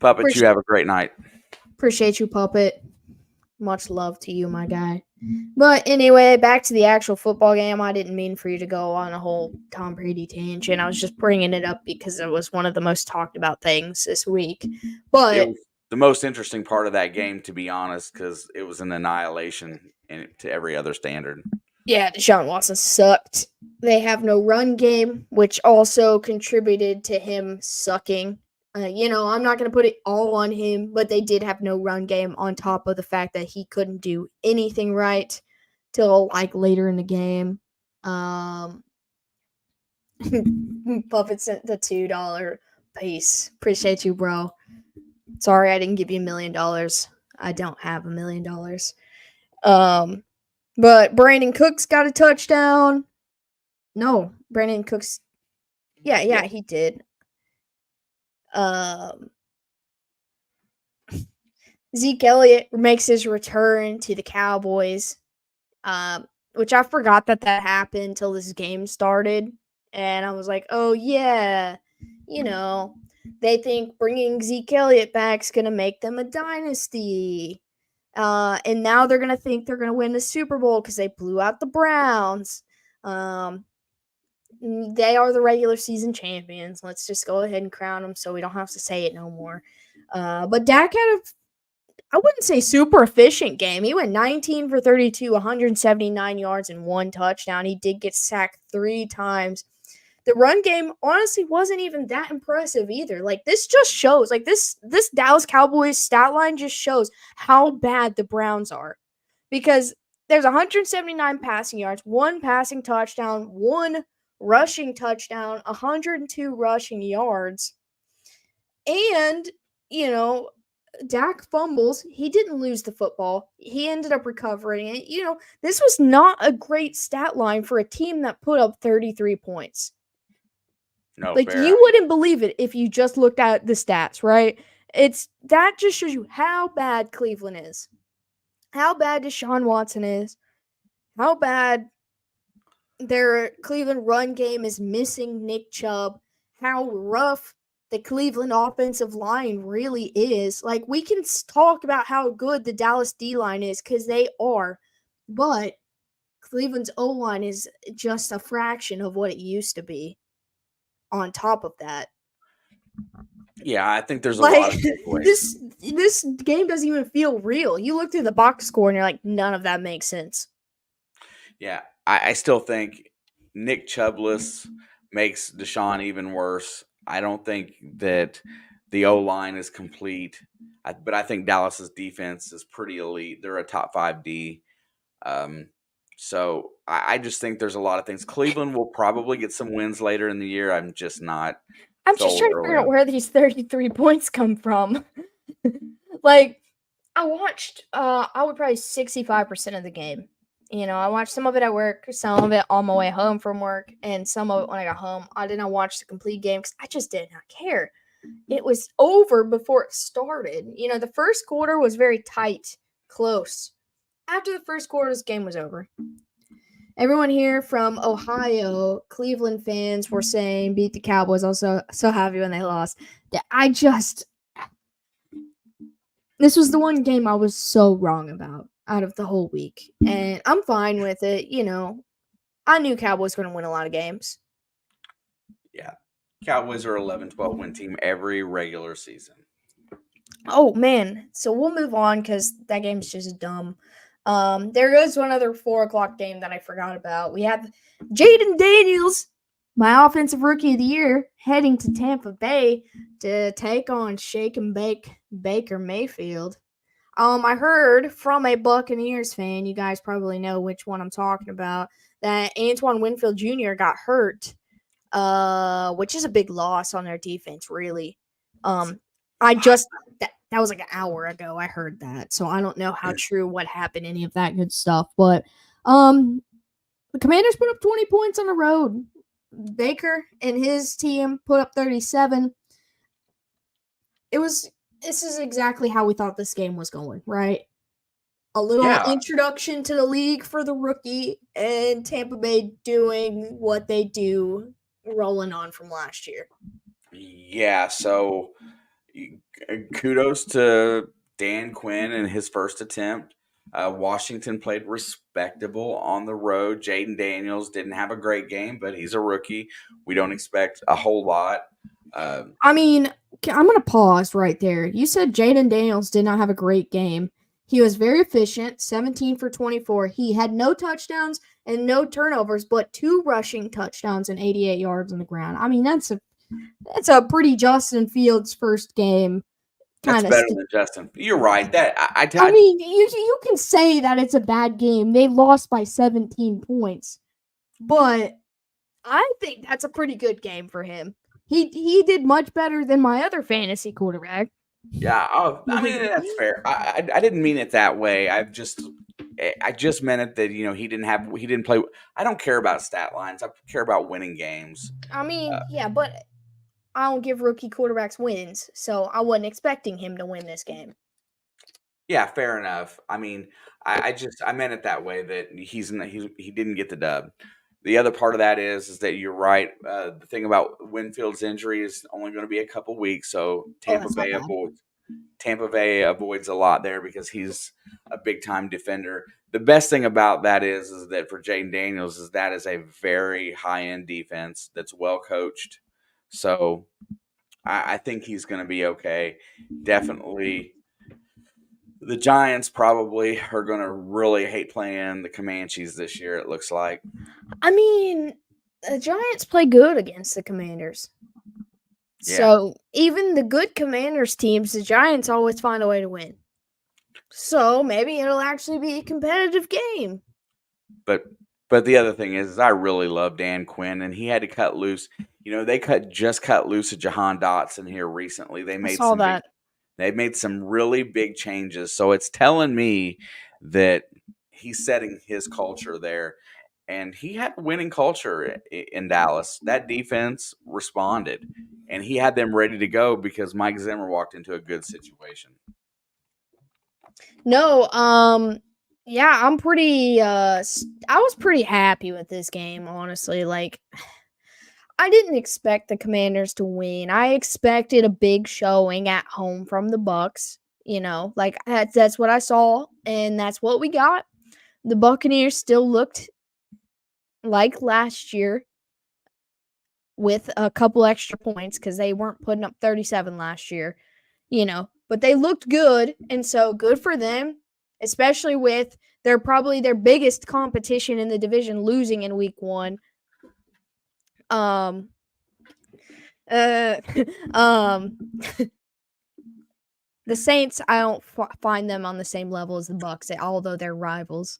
Puppet, you have a great night. Appreciate you, Puppet. Much love to you, my guy. But anyway, back to the actual football game. I didn't mean for you to go on a whole Tom Brady tangent. I was just bringing it up because it was one of the most talked about things this week. But it was the most interesting part of that game, to be honest, because it was an annihilation to every other standard. Yeah, Deshaun Watson sucked. They have no run game, which also contributed to him sucking. I'm not going to put it all on him, but they did have no run game on top of the fact that he couldn't do anything right till like later in the game. Puppet sent the $2 piece. Appreciate you, bro. Sorry I didn't give you $1 million. I don't have $1 million. But Brandon Cooks got a touchdown. No, Brandon Cooks. Yeah, he did. Zeke Elliott makes his return to the Cowboys, which I forgot that happened until this game started. And I was like, oh, yeah, they think bringing Zeke Elliott back is going to make them a dynasty. And now they're going to think they're going to win the Super Bowl because they blew out the Browns. They are the regular season champions. Let's just go ahead and crown them so we don't have to say it no more. But Dak had I wouldn't say super efficient game. He went 19 for 32, 179 yards and 1 touchdown. He did get sacked 3 times. The run game honestly wasn't even that impressive either. Like this just shows, like this Dallas Cowboys stat line just shows how bad the Browns are. Because there's 179 passing yards, 1 passing touchdown, 1 rushing touchdown, 102 rushing yards. And, Dak fumbles. He didn't lose the football. He ended up recovering it. This was not a great stat line for a team that put up 33 points. No, you wouldn't believe it if you just looked at the stats, right? That just shows you how bad Cleveland is. How bad Deshaun Watson is. How bad their Cleveland run game is missing Nick Chubb. How rough the Cleveland offensive line really is. Like, we can talk about how good the Dallas D-line is because they are, but Cleveland's O-line is just a fraction of what it used to be on top of that. Yeah, I think there's a lot of takeaways. This game doesn't even feel real. You look through the box score and you're like, none of that makes sense. Yeah, I still think Nick Chubbless makes Deshaun even worse. I don't think that the O-line is complete, but I think Dallas's defense is pretty elite. They're a top 5 D. So I just think there's a lot of things. Cleveland will probably get some wins later in the year. I'm just trying to figure out where these 33 points come from. Like, I watched, I would probably 65% of the game. I watched some of it at work, some of it on my way home from work, and some of it when I got home. I did not watch the complete game because I just did not care. It was over before it started. The first quarter was very tight, close. After the first quarter, this game was over. Everyone here from Ohio, Cleveland fans were saying beat the Cowboys. I was so happy when they lost. This was the one game I was so wrong about out of the whole week. And I'm fine with it. I knew Cowboys were going to win a lot of games. Yeah. Cowboys are 11-12 win team every regular season. Oh man, so we'll move on because that game's just dumb. There goes one other 4 o'clock game that I forgot about. We have Jaden Daniels, my offensive rookie of the year, heading to Tampa Bay to take on Shake and Bake Baker Mayfield. I heard from a Buccaneers fan, you guys probably know which one I'm talking about, that Antoine Winfield Jr. got hurt, which is a big loss on their defense, really. I just that was like an hour ago. I heard that, so I don't know how true, what happened, any of that good stuff. But the Commanders put up 20 points on the road. Baker and his team put up 37. This is exactly how we thought this game was going, right? A little introduction to the league for the rookie, and Tampa Bay doing what they do, rolling on from last year. Yeah, so kudos to Dan Quinn and his first attempt. Washington played respectable on the road. Jaden Daniels didn't have a great game, but he's a rookie. We don't expect a whole lot. I mean, I'm going to pause right there. You said Jaden Daniels did not have a great game. He was very efficient, 17 for 24. He had no touchdowns and no turnovers, but 2 rushing touchdowns and 88 yards on the ground. I mean, that's a pretty Justin Fields first game. That's better than Justin. You're right. That I mean, you can say that it's a bad game. They lost by 17 points, but I think that's a pretty good game for him. He did much better than my other fantasy quarterback. Yeah, I mean that's fair. I didn't mean it that way. I just meant it that he didn't play. I don't care about stat lines. I care about winning games. I mean, yeah, but I don't give rookie quarterbacks wins, so I wasn't expecting him to win this game. Yeah, fair enough. I mean, I meant it that way, that he didn't get the dub. The other part of that is that you're right. The thing about Winfield's injury is only going to be a couple weeks, so Tampa Bay avoids a lot there because he's a big time defender. The best thing about that is that for Jaden Daniels is that is a very high end defense that's well coached. So I think he's going to be okay. Definitely. The Giants probably are going to really hate playing the Comanches this year, it looks like. I mean, the Giants play good against the Commanders. Yeah. So even the good Commanders teams, the Giants always find a way to win. So maybe it'll actually be a competitive game. But the other thing is I really love Dan Quinn, and he had to cut loose. They just cut loose of Jahan Dotson here recently. They made They made some really big changes. So it's telling me that he's setting his culture there. And he had a winning culture in Dallas. That defense responded. And he had them ready to go because Mike Zimmer walked into a good situation. No, yeah, I'm pretty I was pretty happy with this game, honestly. Like, I didn't expect the Commanders to win. I expected a big showing at home from the Bucs. Like that's what I saw, and that's what we got. The Buccaneers still looked like last year with a couple extra points because they weren't putting up 37 last year, but they looked good, and so good for them, especially with probably their biggest competition in the division losing in week 1. The Saints, I don't find them on the same level as the Bucs, although they're rivals.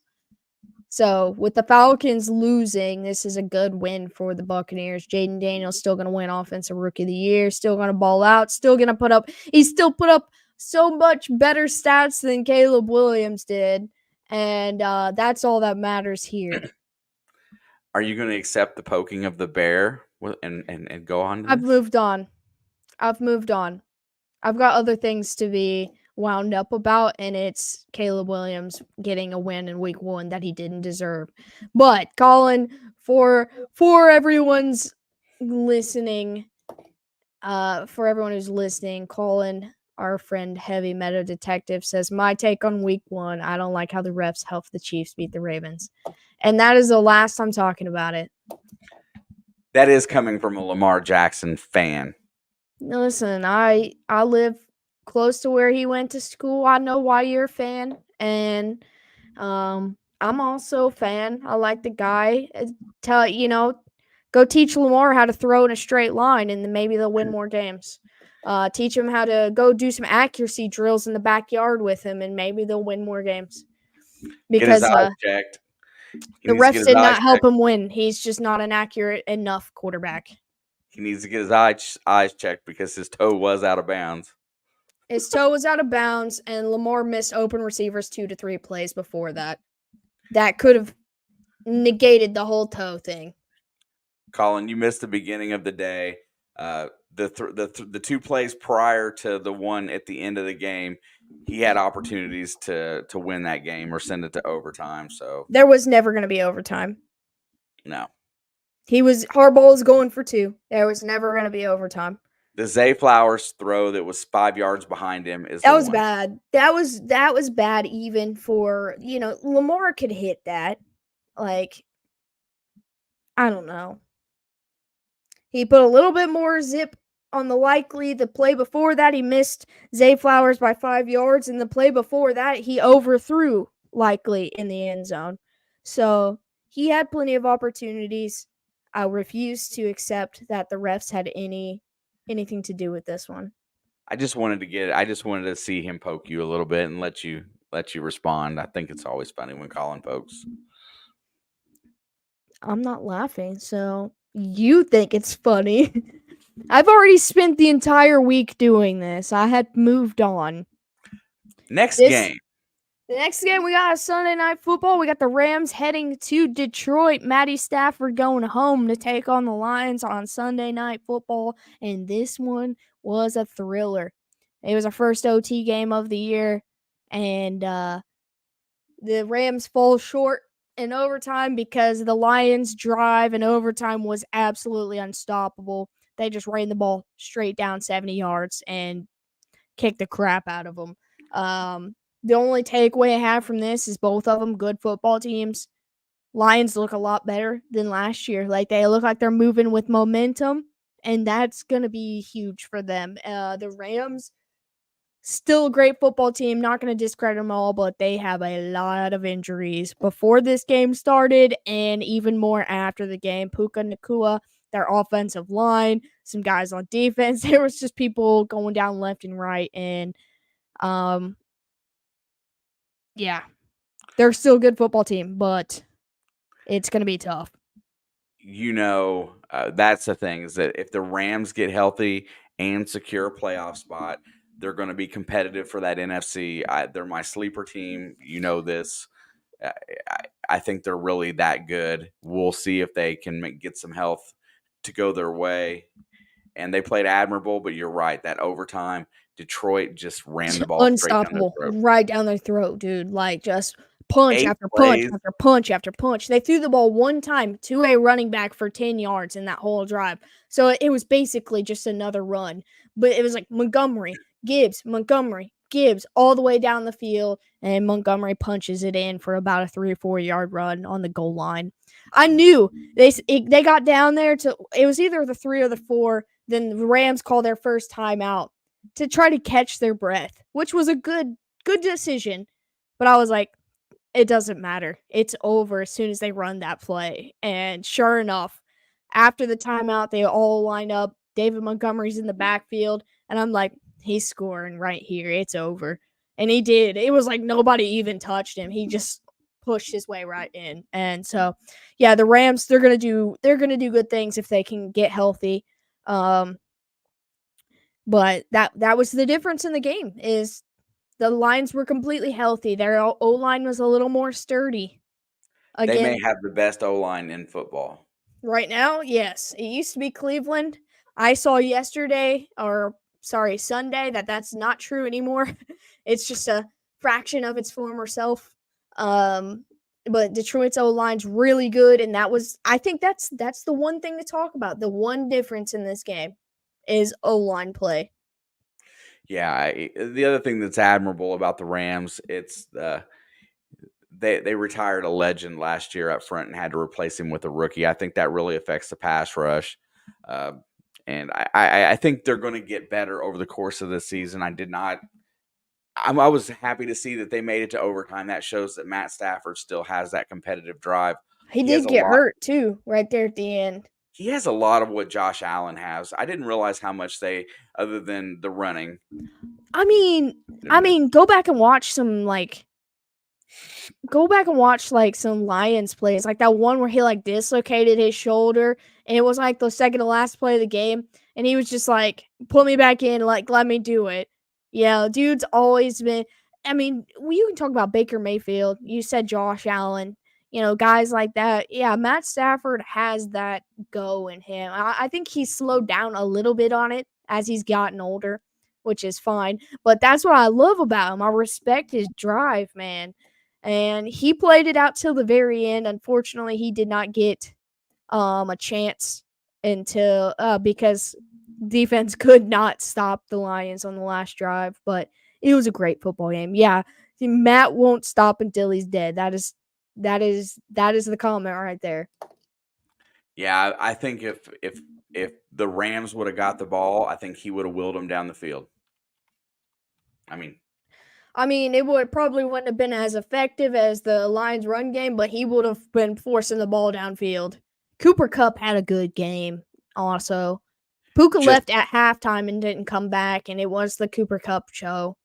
So with the Falcons losing, this is a good win for the Buccaneers. Jaden Daniels still going to win Offensive Rookie of the Year, still going to ball out, still going to he still put up so much better stats than Caleb Williams did. And that's all that matters here. Are you going to accept the poking of the bear and go on? I've moved on. I've got other things to be wound up about, and it's Caleb Williams getting a win in week 1 that he didn't deserve. But Colin, for everyone's listening, for everyone who's listening, Colin, our friend Heavy Meadow Detective, says, my take on week 1, I don't like how the refs helped the Chiefs beat the Ravens. And that is the last I'm talking about it. That is coming from a Lamar Jackson fan. Listen, I live close to where he went to school. I know why you're a fan, and I'm also a fan. I like the guy. Tell go teach Lamar how to throw in a straight line, and then maybe they'll win more games. Teach him how to go do some accuracy drills in the backyard with him, and maybe they'll win more games. Get his Because eyes checked. He the needs to get refs his did eyes not help checked. him win. He's just not an accurate enough quarterback. He needs to get his eyes checked because his toe was out of bounds. His toe was out of bounds, and Lamar missed open receivers 2 to 3 plays before that. That could have negated the whole toe thing. Colin, you missed the beginning of the day. The 2 plays prior to the one at the end of the game, he had opportunities to win that game or send it to overtime. So There was never going to be overtime. no, Harbaugh was going for 2. There was never going to be overtime. the Zay Flowers throw that was 5 yards behind him is That the was one. bad. That was bad even for, Lamar could hit that. Like, I don't know. He put a little bit more zip on the play before that he missed Zay Flowers by 5 yards, and the play before that he overthrew Likely in the end zone. So he had plenty of opportunities. I refuse to accept that the refs had anything to do with this one. I just wanted to see him poke you a little bit and let you respond. I think it's always funny when Colin pokes. I'm not laughing, so you think it's funny. I've already spent the entire week doing this. I had moved on. Next game. The next game, we got a Sunday Night Football. We got the Rams heading to Detroit. Matty Stafford going home to take on the Lions on Sunday Night Football. And this one was a thriller. It was our first OT game of the year. And the Rams fall short in overtime because the Lions' drive in overtime was absolutely unstoppable. They just ran the ball straight down 70 yards and kicked the crap out of them. The only takeaway I have from this is both of them good football teams. Lions look a lot better than last year. Like, they look like they're moving with momentum, and that's going to be huge for them. The Rams, still a great football team. Not going to discredit them all, but they have a lot of injuries before this game started and even more after the game. Puka Nacua, their offensive line, some guys on defense. There was just people going down left and right, and yeah, they're still a good football team, but it's going to be tough. That's the thing, is that if the Rams get healthy and secure a playoff spot, they're going to be competitive for that NFC. They're my sleeper team. You know this. I think they're really that good. We'll see if they can get some health to go their way. And they played admirable, but you're right. That overtime, Detroit just ran the ball straight down their Unstoppable, throat. right down their throat, dude. Like, just punch 8 after punch plays. after punch after punch. They threw the ball one time to a running back for 10 yards in that whole drive. So it was basically just another run. But it was like Montgomery, Gibbs, all the way down the field, and Montgomery punches it in for about a 3 or 4 yard run on the goal line. I knew they got down there to it was either the 3 or the 4. Then the Rams call their first timeout to try to catch their breath, which was a good decision. But I was like, it doesn't matter. It's over as soon as they run that play. And sure enough, after the timeout, they all line up. David Montgomery's in the backfield, and I'm like, he's scoring right here. It's over. And he did. It was like nobody even touched him. He just pushed his way right in. And so, yeah, the Rams, they're gonna do good things if they can get healthy. But that was the difference in the game, is the Lions were completely healthy. Their O-line was a little more sturdy. They may Again, have the best O-line in football. right now, yes. It used to be Cleveland. I saw Sunday, that's not true anymore. It's just a fraction of its former self. But Detroit's O-line's really good, and I think that's the one thing to talk about. The one difference in this game is O-line play. Yeah, the other thing that's admirable about the Rams, it's they retired a legend last year up front and had to replace him with a rookie. I think that really affects the pass rush. Uh, and I think they're going to get better over the course of the season. I was happy to see that they made it to overtime. That shows that Matt Stafford still has that competitive drive. He He has did a get lot. hurt too, right there at the end. He has a lot of what Josh Allen has. I didn't realize how much other than the running. I mean, go back and watch some some Lions plays, like that one where he like dislocated his shoulder, and it was like the second to last play of the game, and he was just like, "Put me back in, like let me do it." Yeah, dude's always been. I mean, you can talk about Baker Mayfield. You said Josh Allen. Guys like that. Yeah, Matt Stafford has that go in him. I think he's slowed down a little bit on it as he's gotten older, which is fine. But that's what I love about him. I respect his drive, man. And he played it out till the very end. Unfortunately, he did not get a chance until because defense could not stop the Lions on the last drive. But it was a great football game. Yeah, Matt won't stop until he's dead. That is the comment right there. Yeah, I think if the Rams would have got the ball, I think he would have willed them down the field. I mean, it wouldn't have been as effective as the Lions' run game, but he would have been forcing the ball downfield. Cooper Kupp had a good game also. Puka left at halftime and didn't come back, and it was the Cooper Kupp show.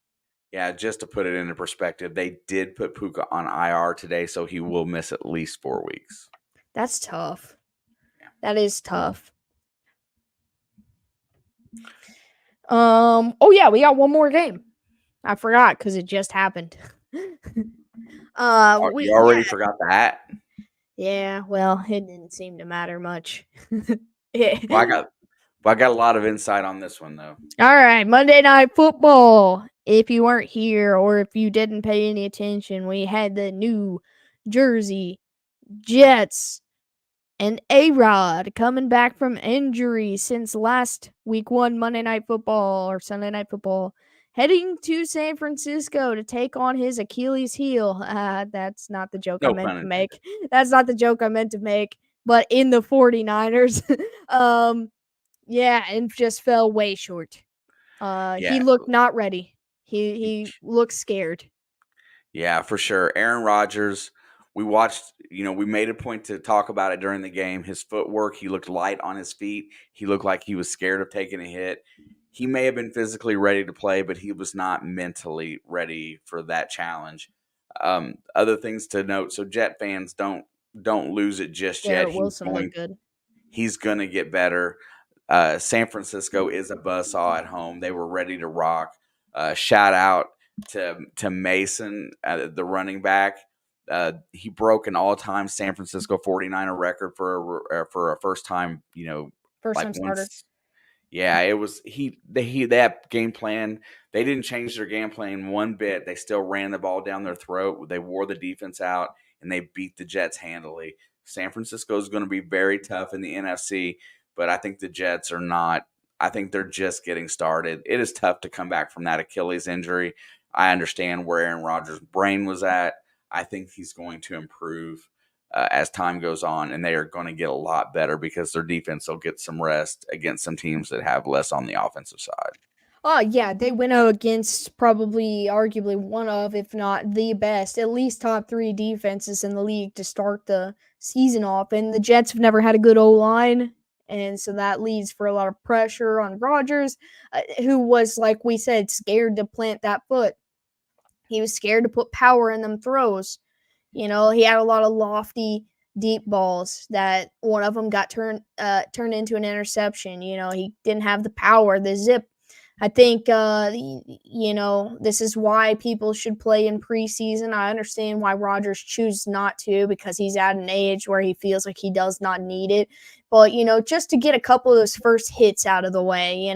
Yeah, just to put it into perspective, they did put Puka on IR today, so he will miss at least 4 weeks. That's tough. Yeah. That is tough. Oh yeah, we got one more game. I forgot because it just happened. You already forgot that? Yeah, well, it didn't seem to matter much. Well, I got a lot of insight on this one, though. All right, Monday Night Football. If you weren't here or if you didn't pay any attention, we had the New Jersey Jets and A-Rod coming back from injury since last week 1 Monday Night Football or Sunday Night Football, heading to San Francisco to take on his Achilles heel. That's not the joke I meant to make. That's not the joke I meant to make, but in the 49ers. Yeah, and just fell way short. He looked not ready. He looked scared. Yeah, for sure. Aaron Rodgers, we watched, we made a point to talk about it during the game. His footwork, he looked light on his feet. He looked like he was scared of taking a hit. He may have been physically ready to play, but he was not mentally ready for that challenge. Other things to note, so Jet fans don't lose it just yet. Wilson looked good. He's going to get better. San Francisco is a buzzsaw at home. They were ready to rock. Shout out to Mason, the running back. He broke an all-time San Francisco 49er record for a first-time, first-time starter. Yeah, it was that game plan. They didn't change their game plan one bit. They still ran the ball down their throat. They wore the defense out, and they beat the Jets handily. San Francisco is going to be very tough in the NFC, but I think the Jets are not. I think they're just getting started. It is tough to come back from that Achilles injury. I understand where Aaron Rodgers' brain was at. I think he's going to improve as time goes on, and they are going to get a lot better because their defense will get some rest against some teams that have less on the offensive side. Oh, yeah, they went out against probably arguably one of, if not the best, at least top 3 defenses in the league to start the season off. And the Jets have never had a good O-line, and so that leads for a lot of pressure on Rodgers, who was, like we said, scared to plant that foot. He was scared to put power in them throws. He had a lot of lofty, deep balls that one of them got turned into an interception. He didn't have the power, the zip. I think, this is why people should play in preseason. I understand why Rodgers chooses not to because he's at an age where he feels like he does not need it. But, just to get a couple of those first hits out of the way,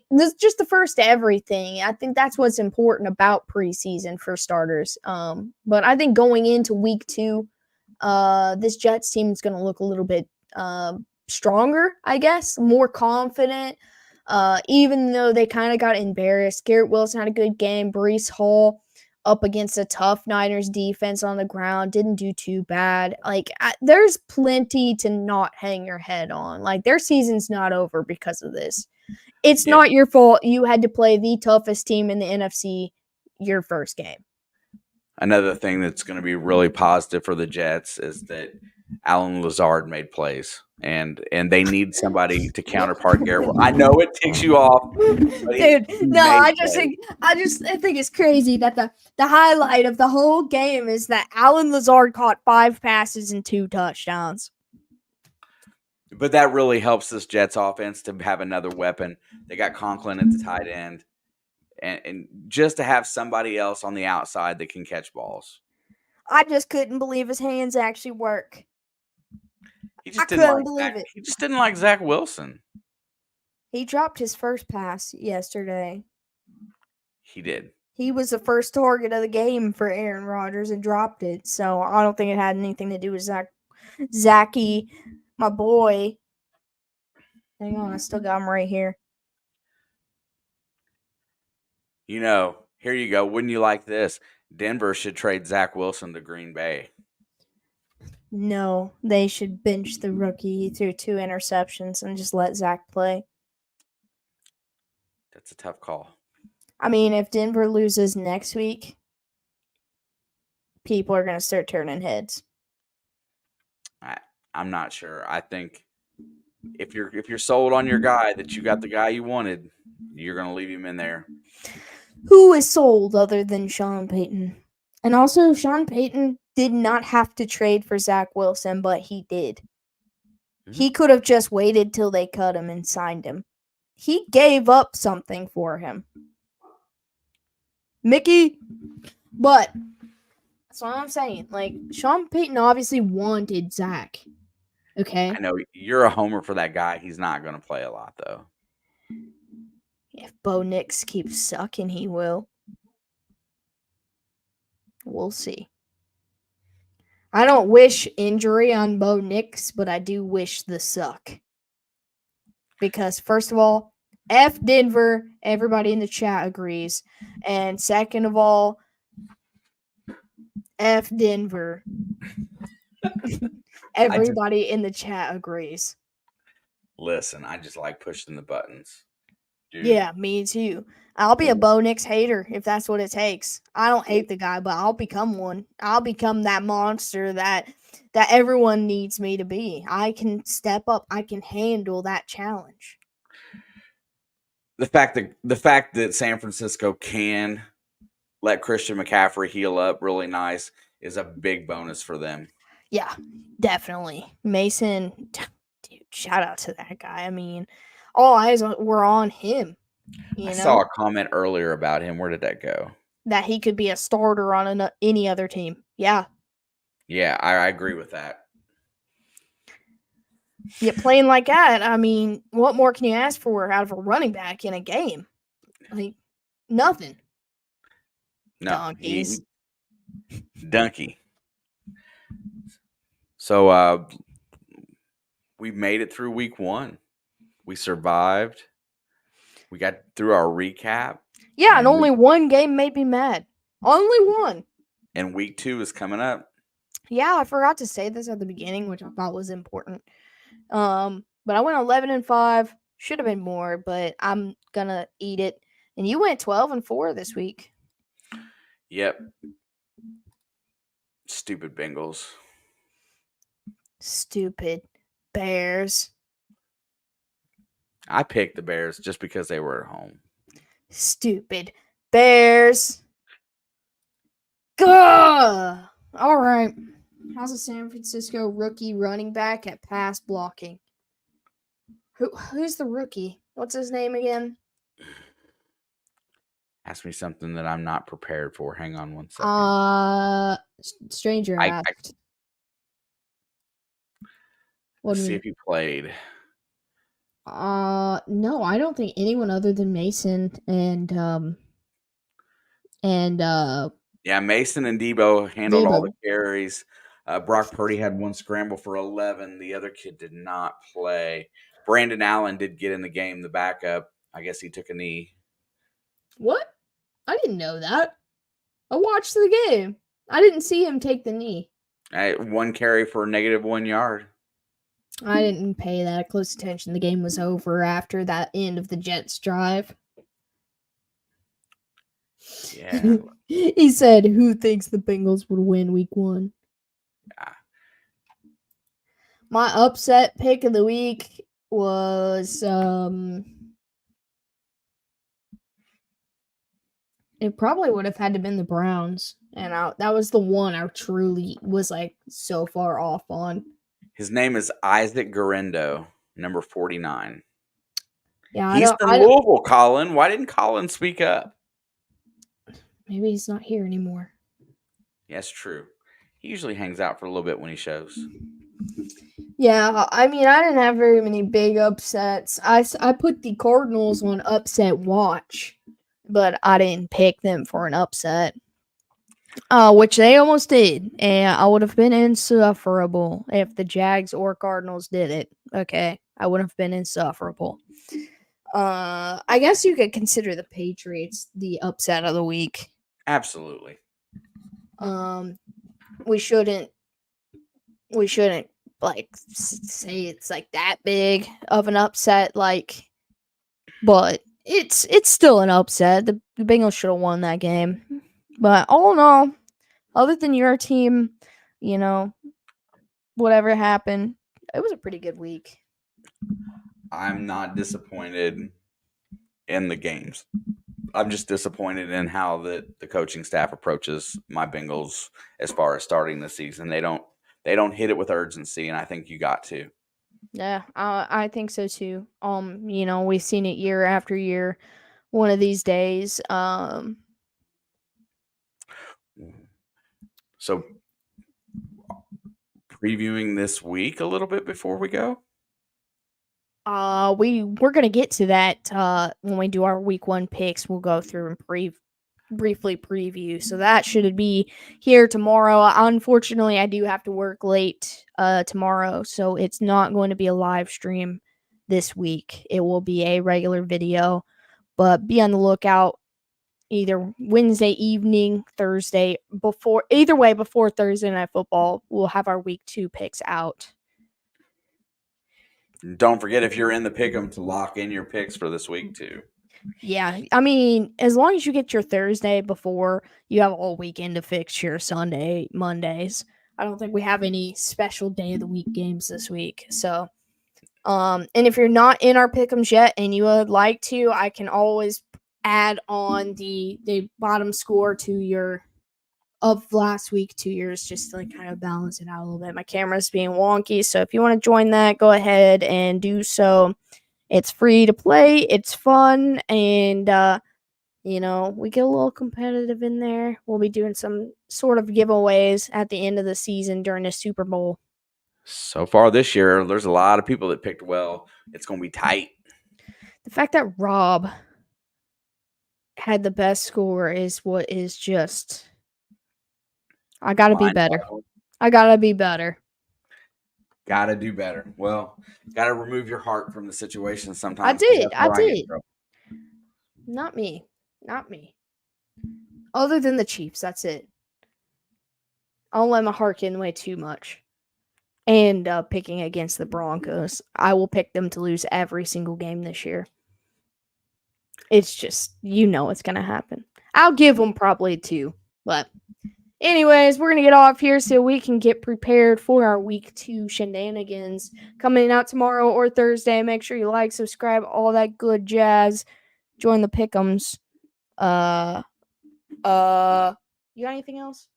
this is just the first everything. I think that's what's important about preseason for starters. But I think going into week 2, this Jets team is going to look a little bit stronger, I guess, more confident. Even though they kind of got embarrassed. Garrett Wilson had a good game. Breece Hall up against a tough Niners defense on the ground, didn't do too bad. Like, there's plenty to not hang your head on. Like, their season's not over because of this. It's Yep. not your fault you had to play the toughest team in the NFC your first game. Another thing that's going to be really positive for the Jets is that Alan Lazard made plays, and they need somebody to counterpart Garrett. I know it ticks you off, but dude. No, I plays. think it's crazy that the highlight of the whole game is that Alan Lazard caught 5 passes and 2 touchdowns. But that really helps this Jets offense to have another weapon. They got Conklin at the tight end, and just to have somebody else on the outside that can catch balls. I just couldn't believe his hands actually work. He just didn't like Zach Wilson. He dropped his first pass yesterday. He did. He was the first target of the game for Aaron Rodgers and dropped it. So I don't think it had anything to do with Zachy, my boy. Hang on, I still got him right here. Here you go. Wouldn't you like this? Denver should trade Zach Wilson to Green Bay. No, they should bench the rookie. He threw 2 interceptions and just let Zach play. That's a tough call. I mean, if Denver loses next week, people are going to start turning heads. I'm not sure. I think if you're sold on your guy, that you got the guy you wanted, you're going to leave him in there. Who is sold other than Sean Payton? And also, Sean Payton did not have to trade for Zach Wilson, but he did. Mm-hmm. He could have just waited till they cut him and signed him. He gave up something for him. Mickey, but that's what I'm saying. Like, Sean Payton obviously wanted Zach. Okay? I know you're a homer for that guy. He's not going to play a lot, though. If Bo Nix keeps sucking, he will. We'll see. I don't wish injury on Bo Nix, but I do wish the suck. Because, first of all, F Denver, everybody in the chat agrees. And second of all, F Denver. Everybody in the chat agrees. Listen, I just like pushing the buttons. Dude. Yeah, me too. I'll be a Bo Nix hater if that's what it takes. I don't hate the guy, but I'll become one. I'll become that monster that everyone needs me to be. I can step up. I can handle that challenge. The fact that San Francisco can let Christian McCaffrey heal up really nice is a big bonus for them. Yeah, definitely. Mason, dude, shout out to that guy. I mean, all eyes were on him. I saw a comment earlier about him. Where did that go? That he could be a starter on any other team. Yeah. Yeah, I agree with that. Yeah, playing like that, I mean, what more can you ask for out of a running back in a game? Like, nothing. No. Donkeys. Donkey. So, we made it through week 1. We survived. We got through our recap. Yeah, and only one game made me mad. Only one. And week 2 is coming up. Yeah, I forgot to say this at the beginning, which I thought was important. But I went 11-5. Should have been more, but I'm gonna eat it. And you went 12-4 this week. Yep. Stupid Bengals. Stupid Bears. I picked the Bears just because they were at home. Stupid Bears. Gah! All right. How's a San Francisco rookie running back at pass blocking? Who's the rookie? What's his name again? Ask me something that I'm not prepared for. Hang on one second. Stranger asked. Let's see if he played. No, I don't think anyone other than Mason and yeah, Mason and Debo handled all the carries. Brock Purdy had 1 scramble for 11. The other kid did not play. Brandon Allen did get in the game, the backup. I guess he took a knee. What? I didn't know that. I watched the game. I didn't see him take the knee. One carry for -1 yard. I didn't pay that close attention. The game was over after that end of the Jets drive. Yeah. He said, "Who thinks the Bengals would win week 1?" Ah. My upset pick of the week was it probably would have had to been the Browns, and that was the one I truly was like so far off on. His name is Isaac Guerendo, number 49. Yeah, He's from Louisville, Colin. Why didn't Colin speak up? Maybe he's not here anymore. Yes, true. He usually hangs out for a little bit when he shows. Yeah, I mean, I didn't have very many big upsets. I put the Cardinals on upset watch, but I didn't pick them for an upset. Which they almost did, and I would have been insufferable if the Jags or Cardinals did it. Okay, I would have been insufferable. I guess you could consider the Patriots the upset of the week. Absolutely. We shouldn't like say it's like that big of an upset, like, but it's still an upset. The Bengals should have won that game. But all in all, other than your team, you know, whatever happened, it was a pretty good week. I'm not disappointed in the games. I'm just disappointed in how the coaching staff approaches my Bengals as far as starting the season. They don't hit it with urgency, and I think you got to. Yeah, I think so too. You know, we've seen it year after year. One of these days, So, previewing this week a little bit before we go. we're gonna get to that when we do our week 1 picks. We'll go through and briefly preview. So that should be here tomorrow. Unfortunately, I do have to work late tomorrow, so it's not going to be a live stream this week. It will be a regular video, but be on the lookout either Wednesday evening, Thursday, before Thursday Night Football. We'll have our week 2 picks out. Don't forget, if you're in the pick'em, to lock in your picks for this week too. Yeah, I mean, as long as you get your Thursday before, you have all weekend to fix your Sunday, Mondays. I don't think we have any special day of the week games this week. So, and if you're not in our pick'ems yet and you would like to, I can always add on the bottom score to your of last week to yours, just to like kind of balance it out a little bit. My camera's being wonky, so if you want to join that, go ahead and do so. It's free to play, it's fun, and you know, we get a little competitive in there. We'll be doing some sort of giveaways at the end of the season during the Super Bowl. So far this year, there's a lot of people that picked well. It's going to be tight. The fact that Rob had the best score is what is just... I gotta be better. I gotta be better. Gotta do better. Well, gotta remove your heart from the situation sometimes. I did. Not me. Other than the Chiefs, that's it. I don't let my heart get in the way too much. And picking against the Broncos, I will pick them to lose every single game this year. It's just, you know, it's gonna happen. I'll give them probably 2, but anyways, we're going to get off here so we can get prepared for our week 2 shenanigans coming out tomorrow or Thursday. Make sure you like, subscribe, all that good jazz. Join the pick'ems. You got anything else?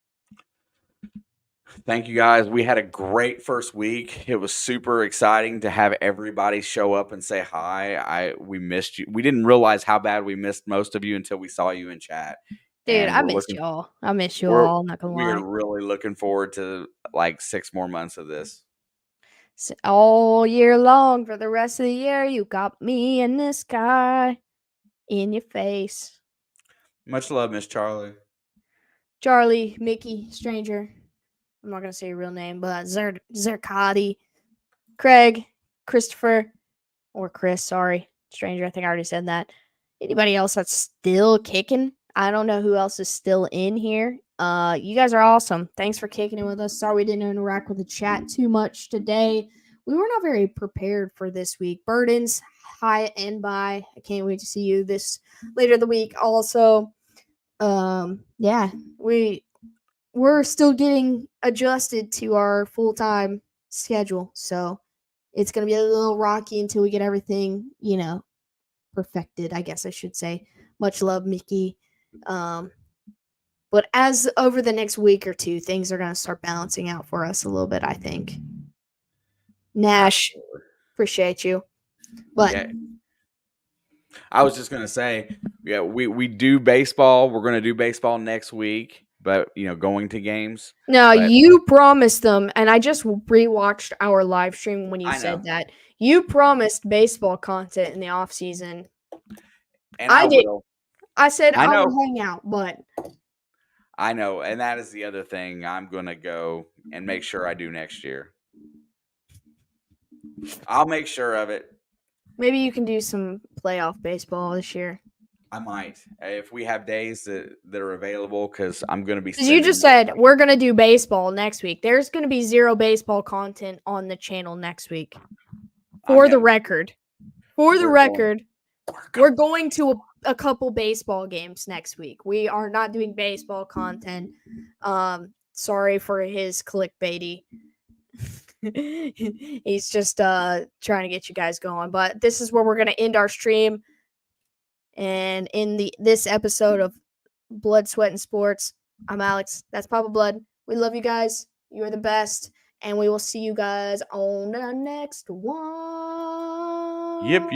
Thank you guys. We had a great first week. It was super exciting to have everybody show up and say hi. We missed you. We didn't realize how bad we missed most of you until we saw you in chat. Dude, I missed y'all. I miss you all. I'm not gonna lie. We're really looking forward to like 6 more months of this. All year long for the rest of the year, you got me in the sky, in your face. Much love, Miss Charlie. Charlie, Mickey, Stranger. I'm not gonna say your real name, but Zerkati, Craig, Christopher, or Chris. Sorry, Stranger. I think I already said that. Anybody else that's still kicking? I don't know who else is still in here. You guys are awesome. Thanks for kicking it with us. Sorry we didn't interact with the chat too much today. We were not very prepared for this week. Burdens, hi and bye. I can't wait to see you this later the week. Also, yeah, we're still getting adjusted to our full-time schedule, so it's gonna be a little rocky until we get everything, perfected, I guess I should say. Much love, Mickey. But as over the next week or two, things are gonna start balancing out for us a little bit, I think. Nash, appreciate you. But Yeah. I was just gonna say, yeah, we do baseball. We're gonna do baseball next week, but going to games. no, But you promised them, and I just rewatched our live stream when you I said know, that. You promised baseball content in the off season. and I I did. will. I said I I would know, hang out, but I know, and that is the other thing I'm gonna go and make sure I do next year. I'll make sure of it. maybe you can do some playoff baseball this year. I might if we have days that are available because I'm gonna be. Because you just said we're gonna do baseball next week. There's gonna be zero baseball content on the channel next week. For the record, we're going to a couple baseball games next week. We are not doing baseball content. Sorry for his clickbaity. He's just trying to get you guys going. But this is where we're gonna end our stream. And in this episode of Blood, Sweat, and Sports, I'm Alex. That's Papa Blood. We love you guys. You're the best. And we will see you guys on the next one. Yep.